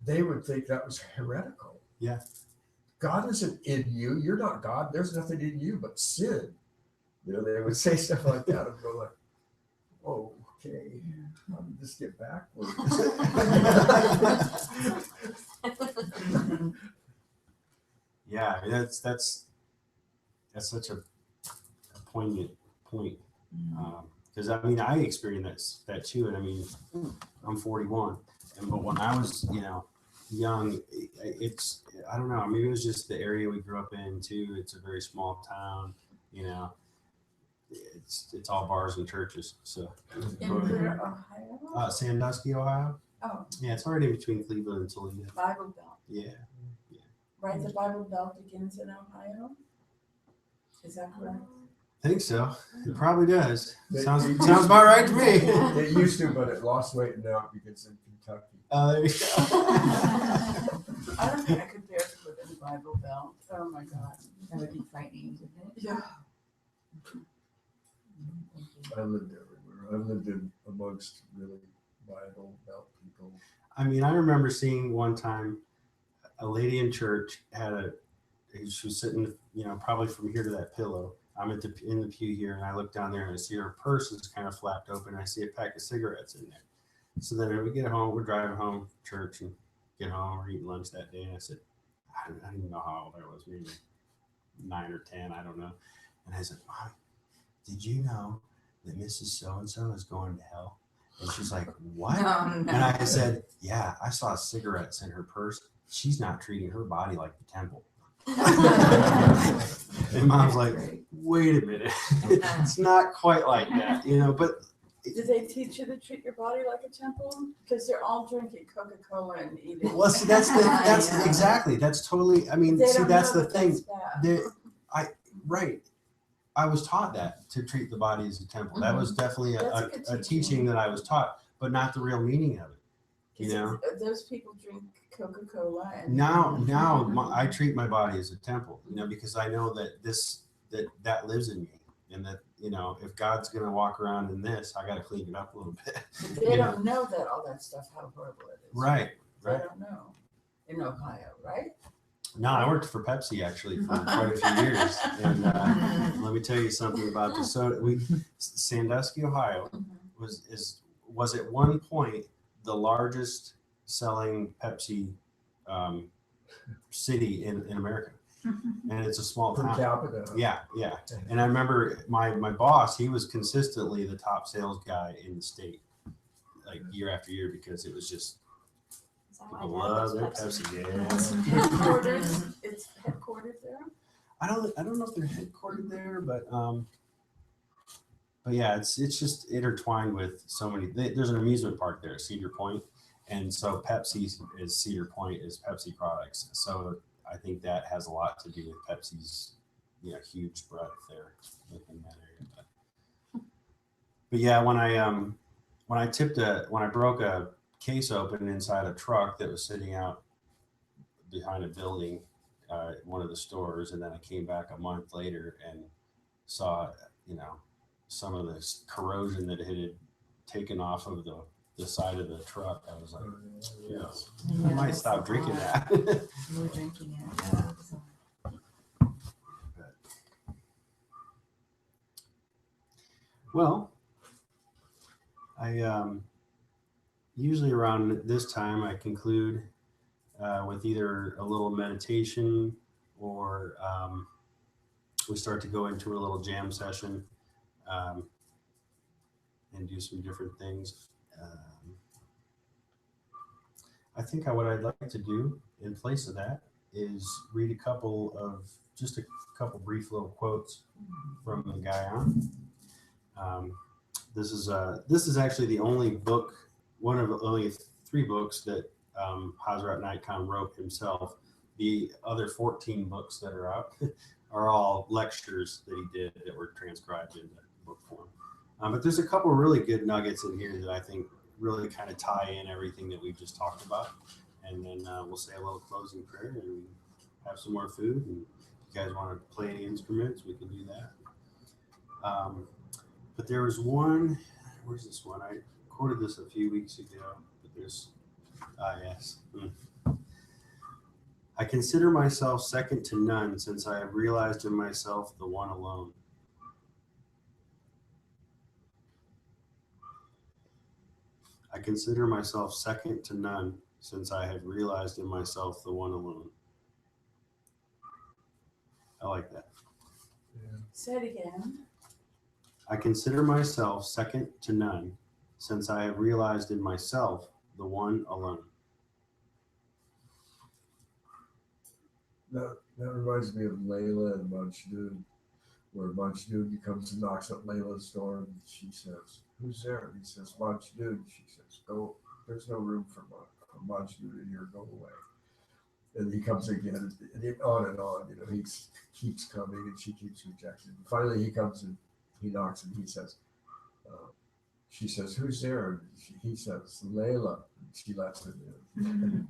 they would think that was heretical. Yeah. God isn't in you. You're not God. There's nothing in you but sin. They would say stuff like that and go like, oh, okay, how did this get backwards? Yeah, I mean, that's such a poignant point. Because I experienced that too. And I mean, I'm 41. But when I was, young, I don't know, maybe it was just the area we grew up in too. It's a very small town, it's all bars and churches. So In where, Ohio? Sandusky, Ohio. Oh, Yeah, it's right in between Cleveland and Toledo. Bible Belt. Yeah. Right, the Bible Belt begins in Ohio? Is that correct? I think so. It probably does. Sounds about right to me. It used to, but it lost weight and now it begins in Kentucky. There you go. I don't think I could bear to live in the Bible Belt. Oh my God. That would be frightening, wouldn't it? Yeah. I lived everywhere. I've lived in amongst really Bible Belt people. I mean, I remember seeing one time a lady in church she was sitting, probably from here to that pillow. I'm in the pew here, and I look down there and I see her purse is kind of flapped open. I see a pack of cigarettes in there. So then when we get home, we're driving home church and get home, we're eating lunch that day. And I said, I don't even know how old I was, maybe 9 or 10, I don't know. And I said, Mom, did you know that Mrs. So-and-so is going to hell? And she's like, what? No. And I said, yeah, I saw cigarettes in her purse. She's not treating her body like the temple. And mom's like, wait a minute, it's not quite like that, you know. But Did they teach you to treat your body like a temple? Because they're all drinking Coca-Cola and eating. well, see, that's Yeah. exactly, that's totally. I mean, They see, don't that's know the that thing. that's bad. Right. I was taught that to treat the body as a temple. That was definitely That's a a good teaching teaching. that I was taught, but not the real meaning of it. You know. Those people drink Coca-Cola and. Now I treat my body as a temple, you know, because I know that that lives in me, and that, you know, if God's gonna walk around in this, I got to clean it up a little bit. But they don't know that all that stuff, how horrible it is. Right. They don't know. In Ohio, right? No, I worked for Pepsi actually for quite a few years, and let me tell you something about the soda. Sandusky, Ohio, was at one point the largest selling Pepsi city in America, and it's a small Per town. capita. Yeah. And I remember my boss, he was consistently the top sales guy in the state, like year after year, because it was just Is that why people Dad love loves their Pepsi? Pepsi. Yeah. Headquarters, it's headquartered there? I don't know if they're headquartered there, but yeah, it's just intertwined with so many. There's an amusement park there, Cedar Point, and so Pepsi is Cedar Point is Pepsi products. So I think that has a lot to do with Pepsi's, you know, huge breadth there within that area. But yeah, when I broke a case open inside a truck that was sitting out behind a building, one of the stores, and then I came back a month later and saw, you know, some of this corrosion that it had taken off of the side of the truck. I was like, yes, I might stop drinking that. You were drinking it. Well, I usually around this time I conclude with either a little meditation or we start to go into a little jam session and do some different things. I think what I'd like to do in place of that is read a couple brief little quotes from the guy on. This is actually the only book, one of only 3 books that Hazrat Knight Khan wrote himself. The other 14 books that are out are all lectures that he did that were transcribed into book form. But there's a couple really good nuggets in here that I think really kind of tie in everything that we've just talked about. And then we'll say a little closing prayer and have some more food. And if you guys want to play any instruments, we can do that. But there was one, where's this one? I quoted this a few weeks ago, but yes. I consider myself second to none, since I have realized in myself the one alone. I consider myself second to none, since I have realized in myself the one alone. I like that. Yeah. Say it again. I consider myself second to none, since I have realized in myself the one alone. That reminds me of Layla and Majnun, where Majnun comes and knocks at Layla's door, and she says, "Who's there?" And he says, "Majnun." She says, "Go. There's no room for Majnun in here. Go away." And he comes again, and on and on. You know, he keeps coming, and she keeps rejecting. And finally, he comes and he knocks, and he says, she says, "Who's there?" And he says, "Layla." And she lets him in.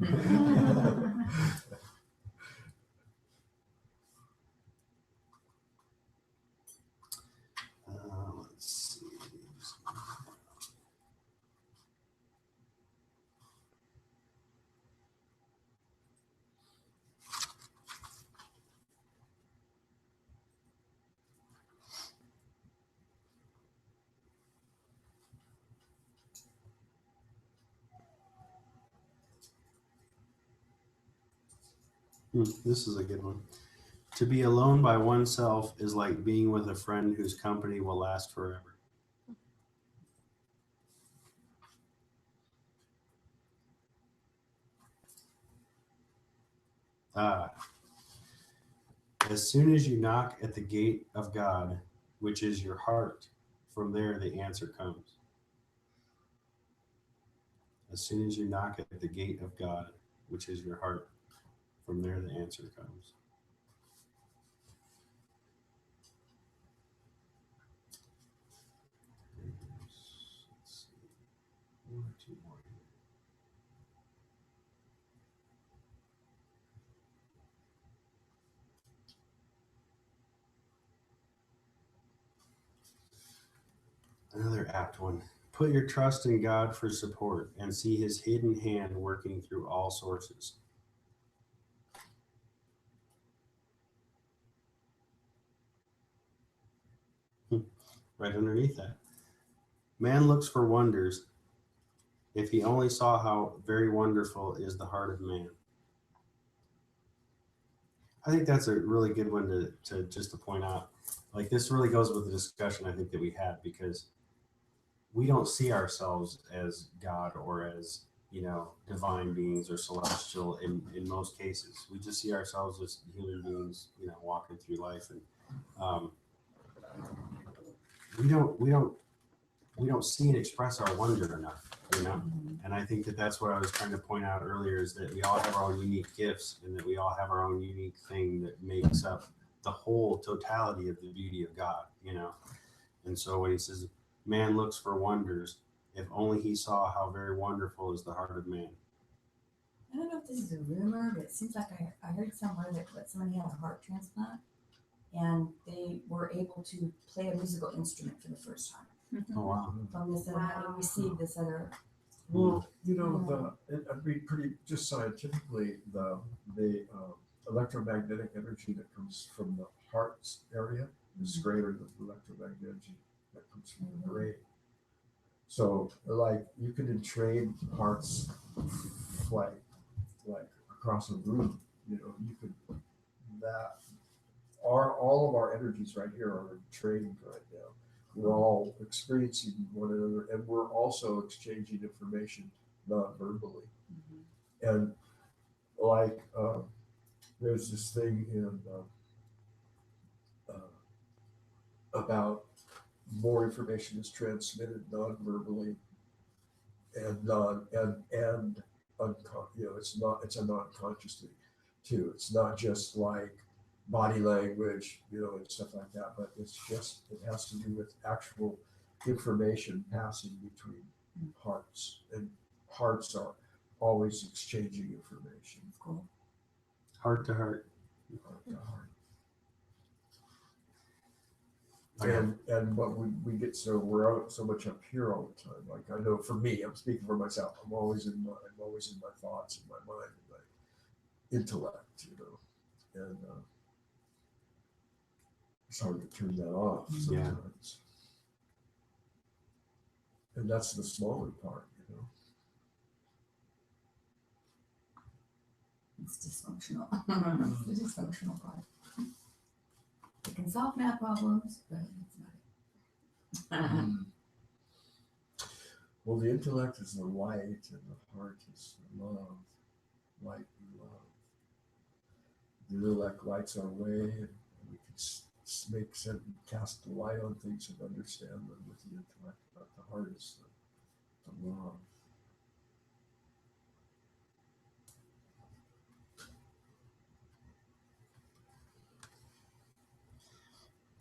Let's see. This is a good one. To be alone by oneself is like being with a friend whose company will last forever. As soon as you knock at the gate of God, which is your heart, from there the answer comes. As soon as you knock at the gate of God, which is your heart, from there the answer comes. Let's see. One or two more here. Another apt one. Put your trust in God for support and see his hidden hand working through all sources. Right underneath that. Man looks for wonders. If he only saw how very wonderful is the heart of man. I think that's a really good one to just to point out. Like, this really goes with the discussion I think that we had, because we don't see ourselves as God or as, divine beings or celestial in most cases. We just see ourselves as human beings, walking through life, and we don't see and express our wonder enough, And I think that that's what I was trying to point out earlier, is that we all have our own unique gifts, and that we all have our own unique thing that makes up the whole totality of the beauty of God, And so when he says, man looks for wonders, if only he saw how very wonderful is the heart of man. I don't know if this is a rumor, but it seems like I heard somewhere that somebody had a heart transplant and they were able to play a musical instrument for the first time. Oh, wow. From this other, having received this other. Well, I'd be pretty, just scientifically, the electromagnetic energy that comes from the heart's area is greater than the electromagnetic energy that comes from the brain. So, like, you could entrain hearts like across a room, you could, all of our energies right here are trained right now. We're all experiencing one another, and we're also exchanging information non-verbally. And like, there's this thing in about more information is transmitted non-verbally and it's a non-conscious thing too. It's not just like body language, and stuff like that, but it has to do with actual information passing between hearts, and hearts are always exchanging information. Cool. Heart to heart. Heart to heart. And what we get, so we're out so much up here all the time. Like, I know for me, I'm speaking for myself, I'm always in my thoughts, in my mind, in my intellect, and it's hard to turn that off sometimes. And that's the smaller part, It's dysfunctional. It's the dysfunctional part. It can solve math problems, but it's not it. Well, the intellect is the light, and the heart is love. Light and love. The intellect lights our way, and we can make sense, cast the light on things and understand them with the intellect. But the heart is the love.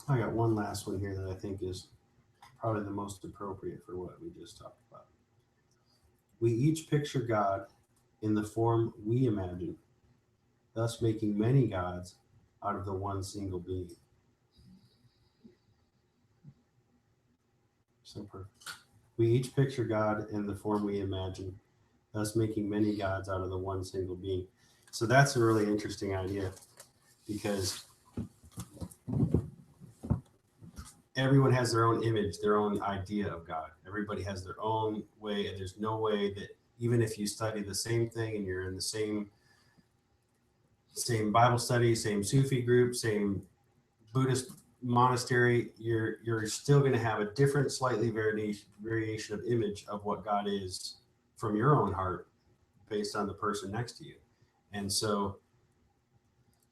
I got one last one here that I think is probably the most appropriate for what we just talked about. We each picture God in the form we imagine, thus making many gods out of the one single being. So perfect. We each picture God in the form we imagine, thus making many gods out of the one single being. So that's a really interesting idea, because everyone has their own image, their own idea of God. Everybody has their own way, and there's no way that, even if you study the same thing and you're in the same Bible study, same Sufi group, same Buddhist monastery, you're still going to have a different, slightly variation of image of what God is from your own heart, based on the person next to you. And so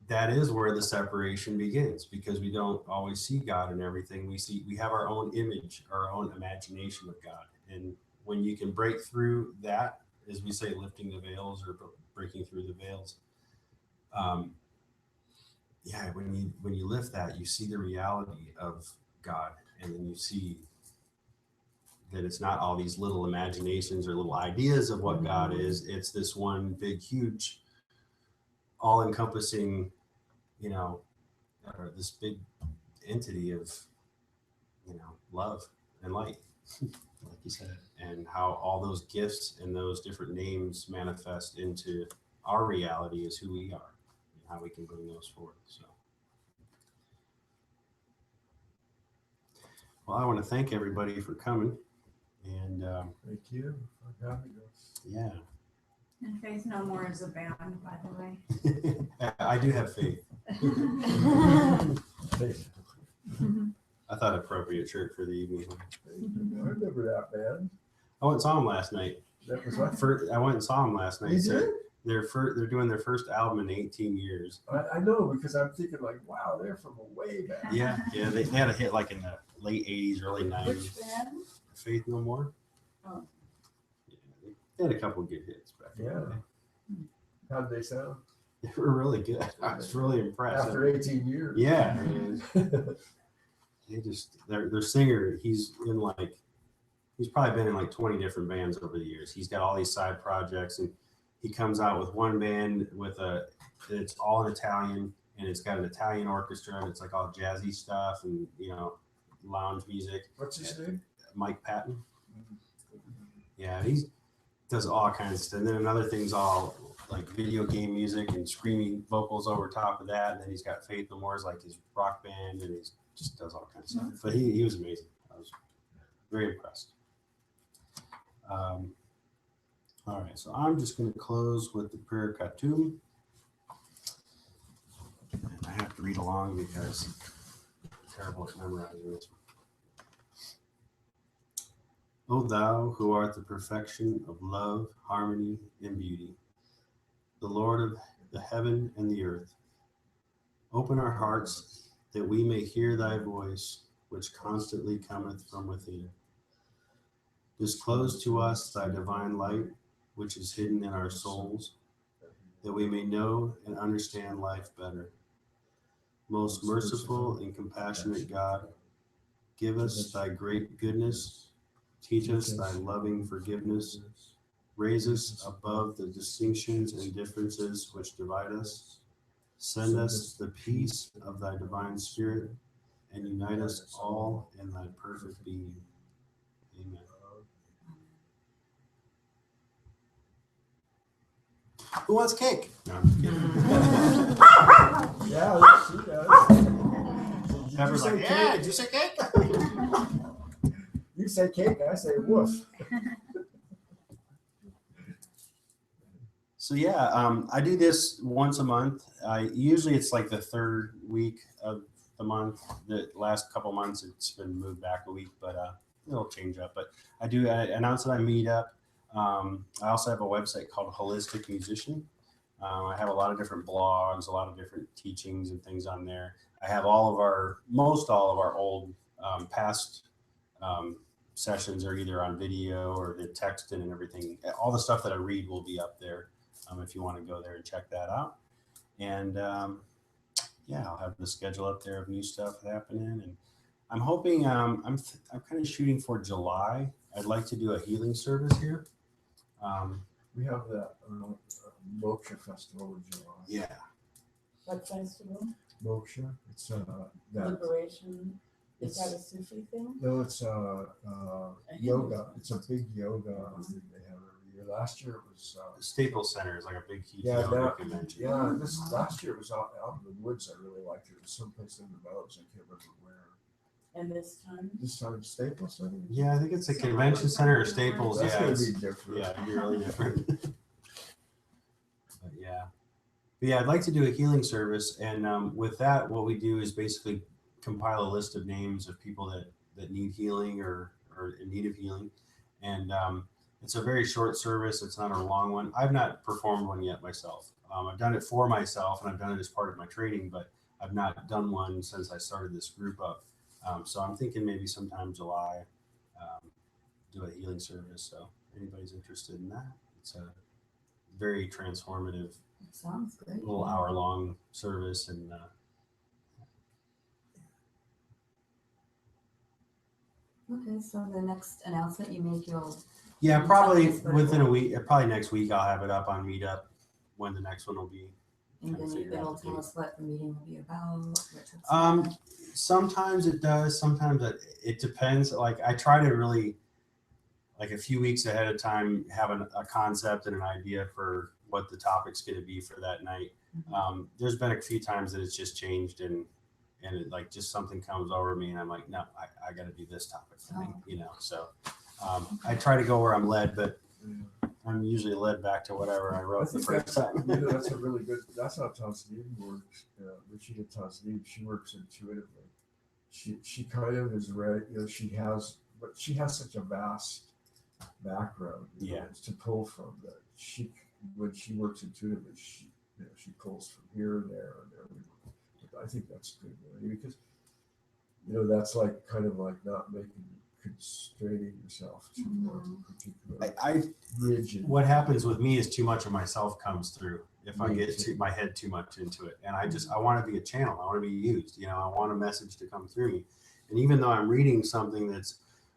that is where the separation begins, because we don't always see God in everything. We have our own image, our own imagination of God. And when you can break through that, as we say, lifting the veils or breaking through the veils, yeah, when you lift that, you see the reality of God, and then you see that it's not all these little imaginations or little ideas of what God is. It's this one big, huge, all-encompassing, or this big entity of, love and light, like you said, and how all those gifts and those different names manifest into our reality as who we are and how we can bring those forth. So, well, I want to thank everybody for coming, and Thank you for having us. yeah. And Faith No More is a band, by the way. I do have faith. Hey, I thought appropriate shirt for the evening. I remember that band. I went and saw them last night. That was what? I went and saw them last night. You So did? they're doing their first album in 18 years. I know, because I'm thinking like, wow, they're from way back. Yeah, they had a hit like in the late 80s, early 90s. Which band? Faith No More. Oh. Yeah, they had a couple of good hits back in the Yeah. day. How did they sound? They were really good. I was really impressed. After 18 years. Yeah, I mean, their singer, he's probably been in like 20 different bands over the years. He's got all these side projects, and he comes out with one band it's all in Italian, and it's got an Italian orchestra, and it's like all jazzy stuff and lounge music. What's his name? Mike Patton. Yeah, he does all kinds of stuff. And then another thing's all like video game music and screaming vocals over top of that. And then he's got Faith No More as like his rock band, and he just does all kinds of stuff. But he was amazing. I was very impressed. All right, so I'm just going to close with the prayer Khatum. And I have to read along because I'm terrible at memorizing this. O thou who art the perfection of love, harmony, and beauty, the Lord of the heaven and the earth, open our hearts that we may hear thy voice, which constantly cometh from within. Disclose to us thy divine light, which is hidden in our souls, that we may know and understand life better. Most merciful and compassionate God, give us thy great goodness. Teach us thy loving forgiveness. Raise us above the distinctions and differences which divide us. Send us the peace of thy divine spirit, and unite us all in thy perfect being. Amen. Who wants cake? No, I'm just kidding. Yeah, she does. Pepper's like, yeah, did you say cake? You say cake, I say woof. So yeah, I do this once a month. Usually it's like the third week of the month. The last couple months it's been moved back a week, but it'll change up. But I announce that I meet up. I also have a website called Holistic Musician. I have a lot of different blogs, a lot of different teachings and things on there. I have most all of our old past sessions are either on video or the text and everything. All the stuff that I read will be up there if you want to go there and check that out. And yeah, I'll have the schedule up there of new stuff happening. And I'm hoping I'm kind of shooting for July. I'd like to do a healing service here. We have that Moksha festival in July. Yeah. What festival? Moksha, it's that. Liberation. Is that a Sufi thing? No, it's yoga. It's a big yoga thing they have every year. Last year it was. The Staples Center is like a big, huge Yeah, yoga convention. Yeah, last year it was out in the woods. I really liked it. It was someplace in the mountains. I can't remember where. And this time? This time Staples Center. Yeah, I think it's a convention center or Staples. That's Yeah, gonna it's- be different. yeah, it'd be really different. But yeah, I'd like to do a healing service, and with that, what we do is basically compile a list of names of people that need healing or in need of healing, and it's a very short service. It's not a long one. I've not performed one yet myself. I've done it for myself and I've done it as part of my training, but I've not done one since I started this group up. So I'm thinking maybe sometime July, do a healing service. So anybody's interested in that, it's a very transformative Sounds great. little hour-long service. And Okay, so the next announcement you make, you'll yeah, probably Something within a week, probably next week, I'll have it up on Meetup when the next one will be. and Trying to then figure out it'll the tell date. us what the meeting will be about. What to expect. Sometimes it does, sometimes it depends. Like I try to really, like a few weeks ahead of time, have a concept and an idea for what the topic's going to be for that night. There's been a few times that it's just changed and it like just something comes over me and I'm like, no, I got to do this topic for me, you know? So I try to go where I'm led, but I'm usually led back to whatever I I wrote the think first that's, time. you know, that's a really good, that's how Tasneem works. Rashida Tasneem, she works intuitively. She kind of is ready, you know, but she has such a vast background, you know, to pull from that. When she works intuitively, she pulls from here and there and everywhere. But I think that's good, really, because, you know, that's like kind of like not constraining yourself to a particular rigid. What happens with me is too much of myself comes through if I get my head too much into it. And I want to be a channel. I want to be used. You know, I want a message to come through me. And even though I'm reading something that's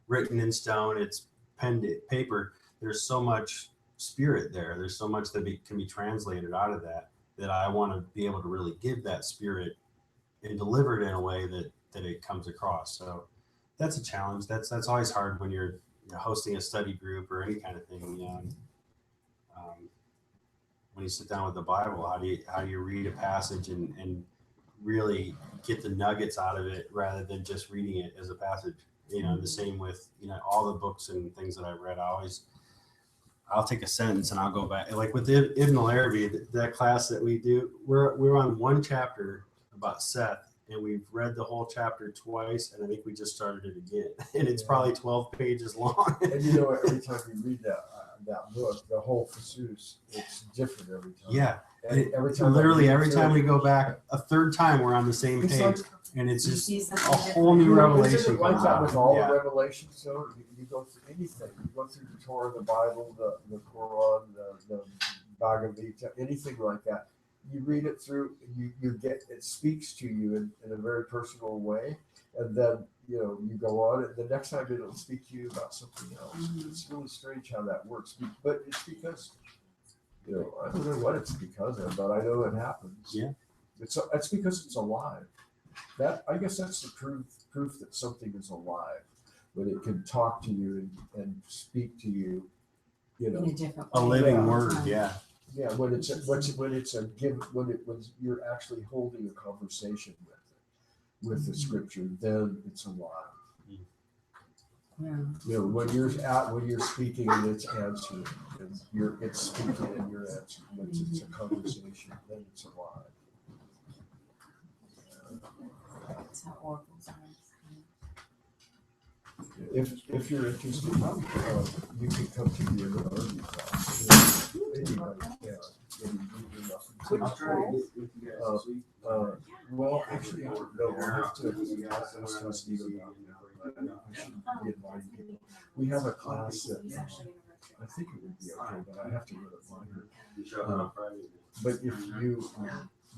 written in stone, it's pen to paper, there's so much spirit there. There's so much that can be translated out of that I want to be able to really give that spirit and deliver it in a way that it comes across. So that's a challenge. That's always hard when you're hosting a study group or any kind of thing. You know, when you sit down with the Bible, how do you read a passage and really get the nuggets out of it rather than just reading it as a passage? You know, the same with all the books and things that I've read. I'll take a sentence and I'll go back. Like with Ibn al-Arabi, that class that we do, we're on one chapter about Seth. And we've read the whole chapter twice, and I think we just started it again. And it's probably 12 pages long. And you know, every time you read that book, the whole Phasus, it's different every time. Yeah. And every time every time we go back a third time, we're on the same It's page. like, And it's You just see a something whole new different. Isn't revelation it like comes that out. with all Yeah. the revelations? So you go through anything. You go through the Torah, the Bible, the Quran, the Bhagavad Gita, anything like that. You read it through, you get, it speaks to you in a very personal way. And then, you go on and the next time it'll speak to you about something else. It's really strange how that works. But it's because, I don't know what it's because of, but I know it happens. Yeah. It's because it's alive. I guess that's the proof that something is alive, when it can talk to you and speak to you, In a different A way. living Yeah. word. Yeah. Yeah, when you're actually holding a conversation with the scripture, then it's alive. Yeah. When you're speaking and it's answering, and it's speaking and you're answering, when it's a conversation, then it's alive. That's how oracles are. If you're interested, you can come to the interview class. Anybody can. I'll try to get with you guys this week. Well, actually, no, we'll have to ask Steve about that. I shouldn't be inviting people. We have a class that I think it would be okay, but I have to run it by her. You show up on Friday. But if you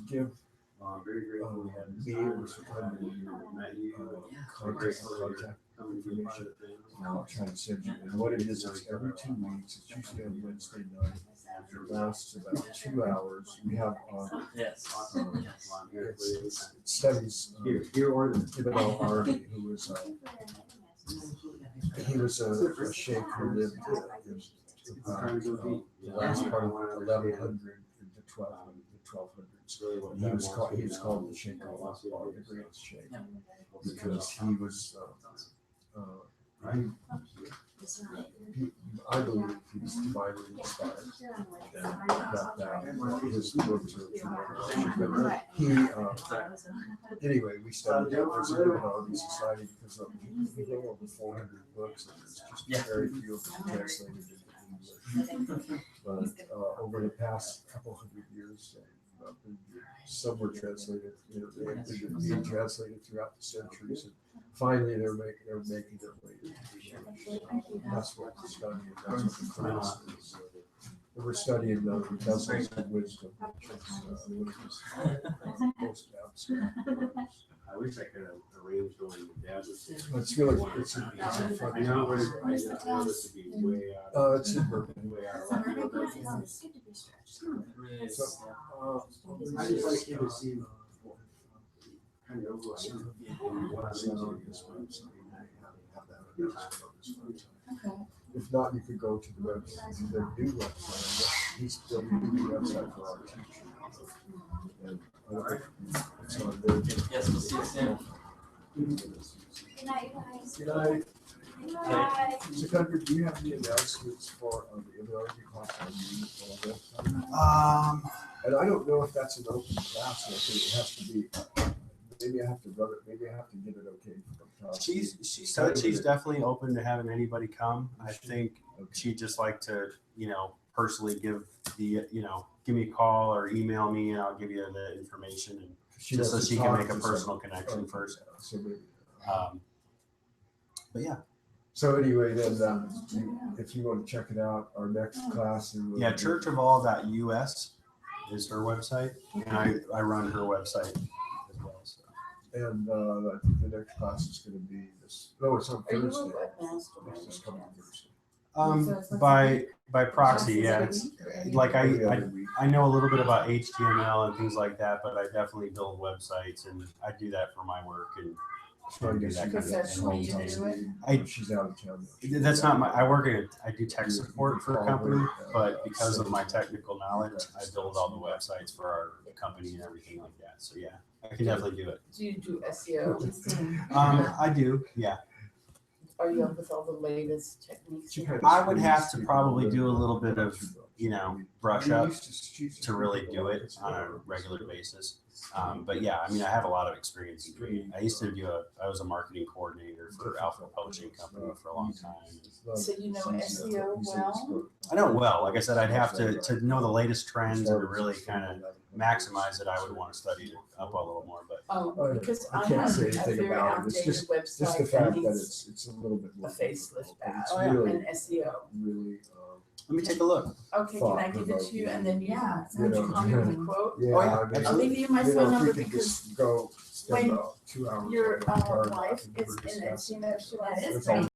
give I'm very grateful we had this me time. or somebody Met you. contact Coming to be part of the family. I'll try to send you. And what it is every 2 weeks. It's usually on Wednesday night. It lasts about 2 hours. We have Yes. it's studies. Here order. Ibn al-Arabi, who was a sheikh who lived in the last part of 1100 into 1200s. He was called the Sheikh al-Akbar, the greatest sheikh, because he was. I believe he was divinely inspired. That his books are true. But he, anyway, we studied it as an Arabic society because we wrote over 400 books, and there's just very few of them translated into English. But over the past couple hundred years, some were translated, they're being translated throughout the centuries, and finally they're making their way into English. That's what we're studying. That's what the class is. We're studying the vessels of wisdom, which is post-Absalom. I wish I could have arranged one with Dad. It's really, it's in I know, but I know this would be way out. it's in Berkeley. Way out. It's good to be stretched. So, I just like you to see kind of what I'm into this website. Okay. If not, you could go to the website, to their new website. He's building a new website for our teachers. And I don't think it's on there. Yes, we'll see you soon. Good night, guys. Good night. Bye. So, Gunnar, do you have any announcements for the immunology class on the website? And I don't know if that's an open class, or if it has to be, maybe I have to run it, maybe I have to get it okay from Tom. She said she's definitely open to having anybody come. I think she'd just like to, personally give give me a call or email me and I'll give you the information and just so she can make a personal connection first. So maybe, But yeah. so anyway, then if you want to check it out, our next class. Yeah, churchofall.us is her website, and I run her website as well. So. And I think the next class is going to be this. No, it's on Are you a Thursday. webmaster? It's this coming Thursday. By proxy, yeah. It's like Every other week. I know a little bit about HTML and things like that, but I definitely build websites and I do that for my work and So I guess that you kind of could Professionally, you maintain. do it? She's out of town. now. That's not my. I do tech support for a company, but because of my technical knowledge, I build all the websites for our company and everything like that. So yeah, I can definitely do it. Do you do SEO? I do. Yeah, Are you up with all the latest techniques? I would have to probably do a little bit of brush up to really do it on a regular basis. But yeah, I mean, I have a lot of experience in doing it. I used to I was a marketing coordinator for Alpha Publishing Company for a long time. So you know SEO well? I know it well. Like I said, I'd have to know the latest trends and to really kind of maximize it. I would want to study it up a little more. But Oh, because I I can't have say a anything very about it. It's outdated just the website fact that that needs it's a little bit a more. facelift back It's Oh, yeah. really, and SEO. really, let me take a look. Okay, can I give it to you and then you Yeah, can you know, comment with a quote? yeah, Oh, yeah, I mean, I'll leave you my you know, phone if we number could because just go spend when about 2 hours. your on the card, I wife think we're is in it, discussing she knows she wants That is to It's all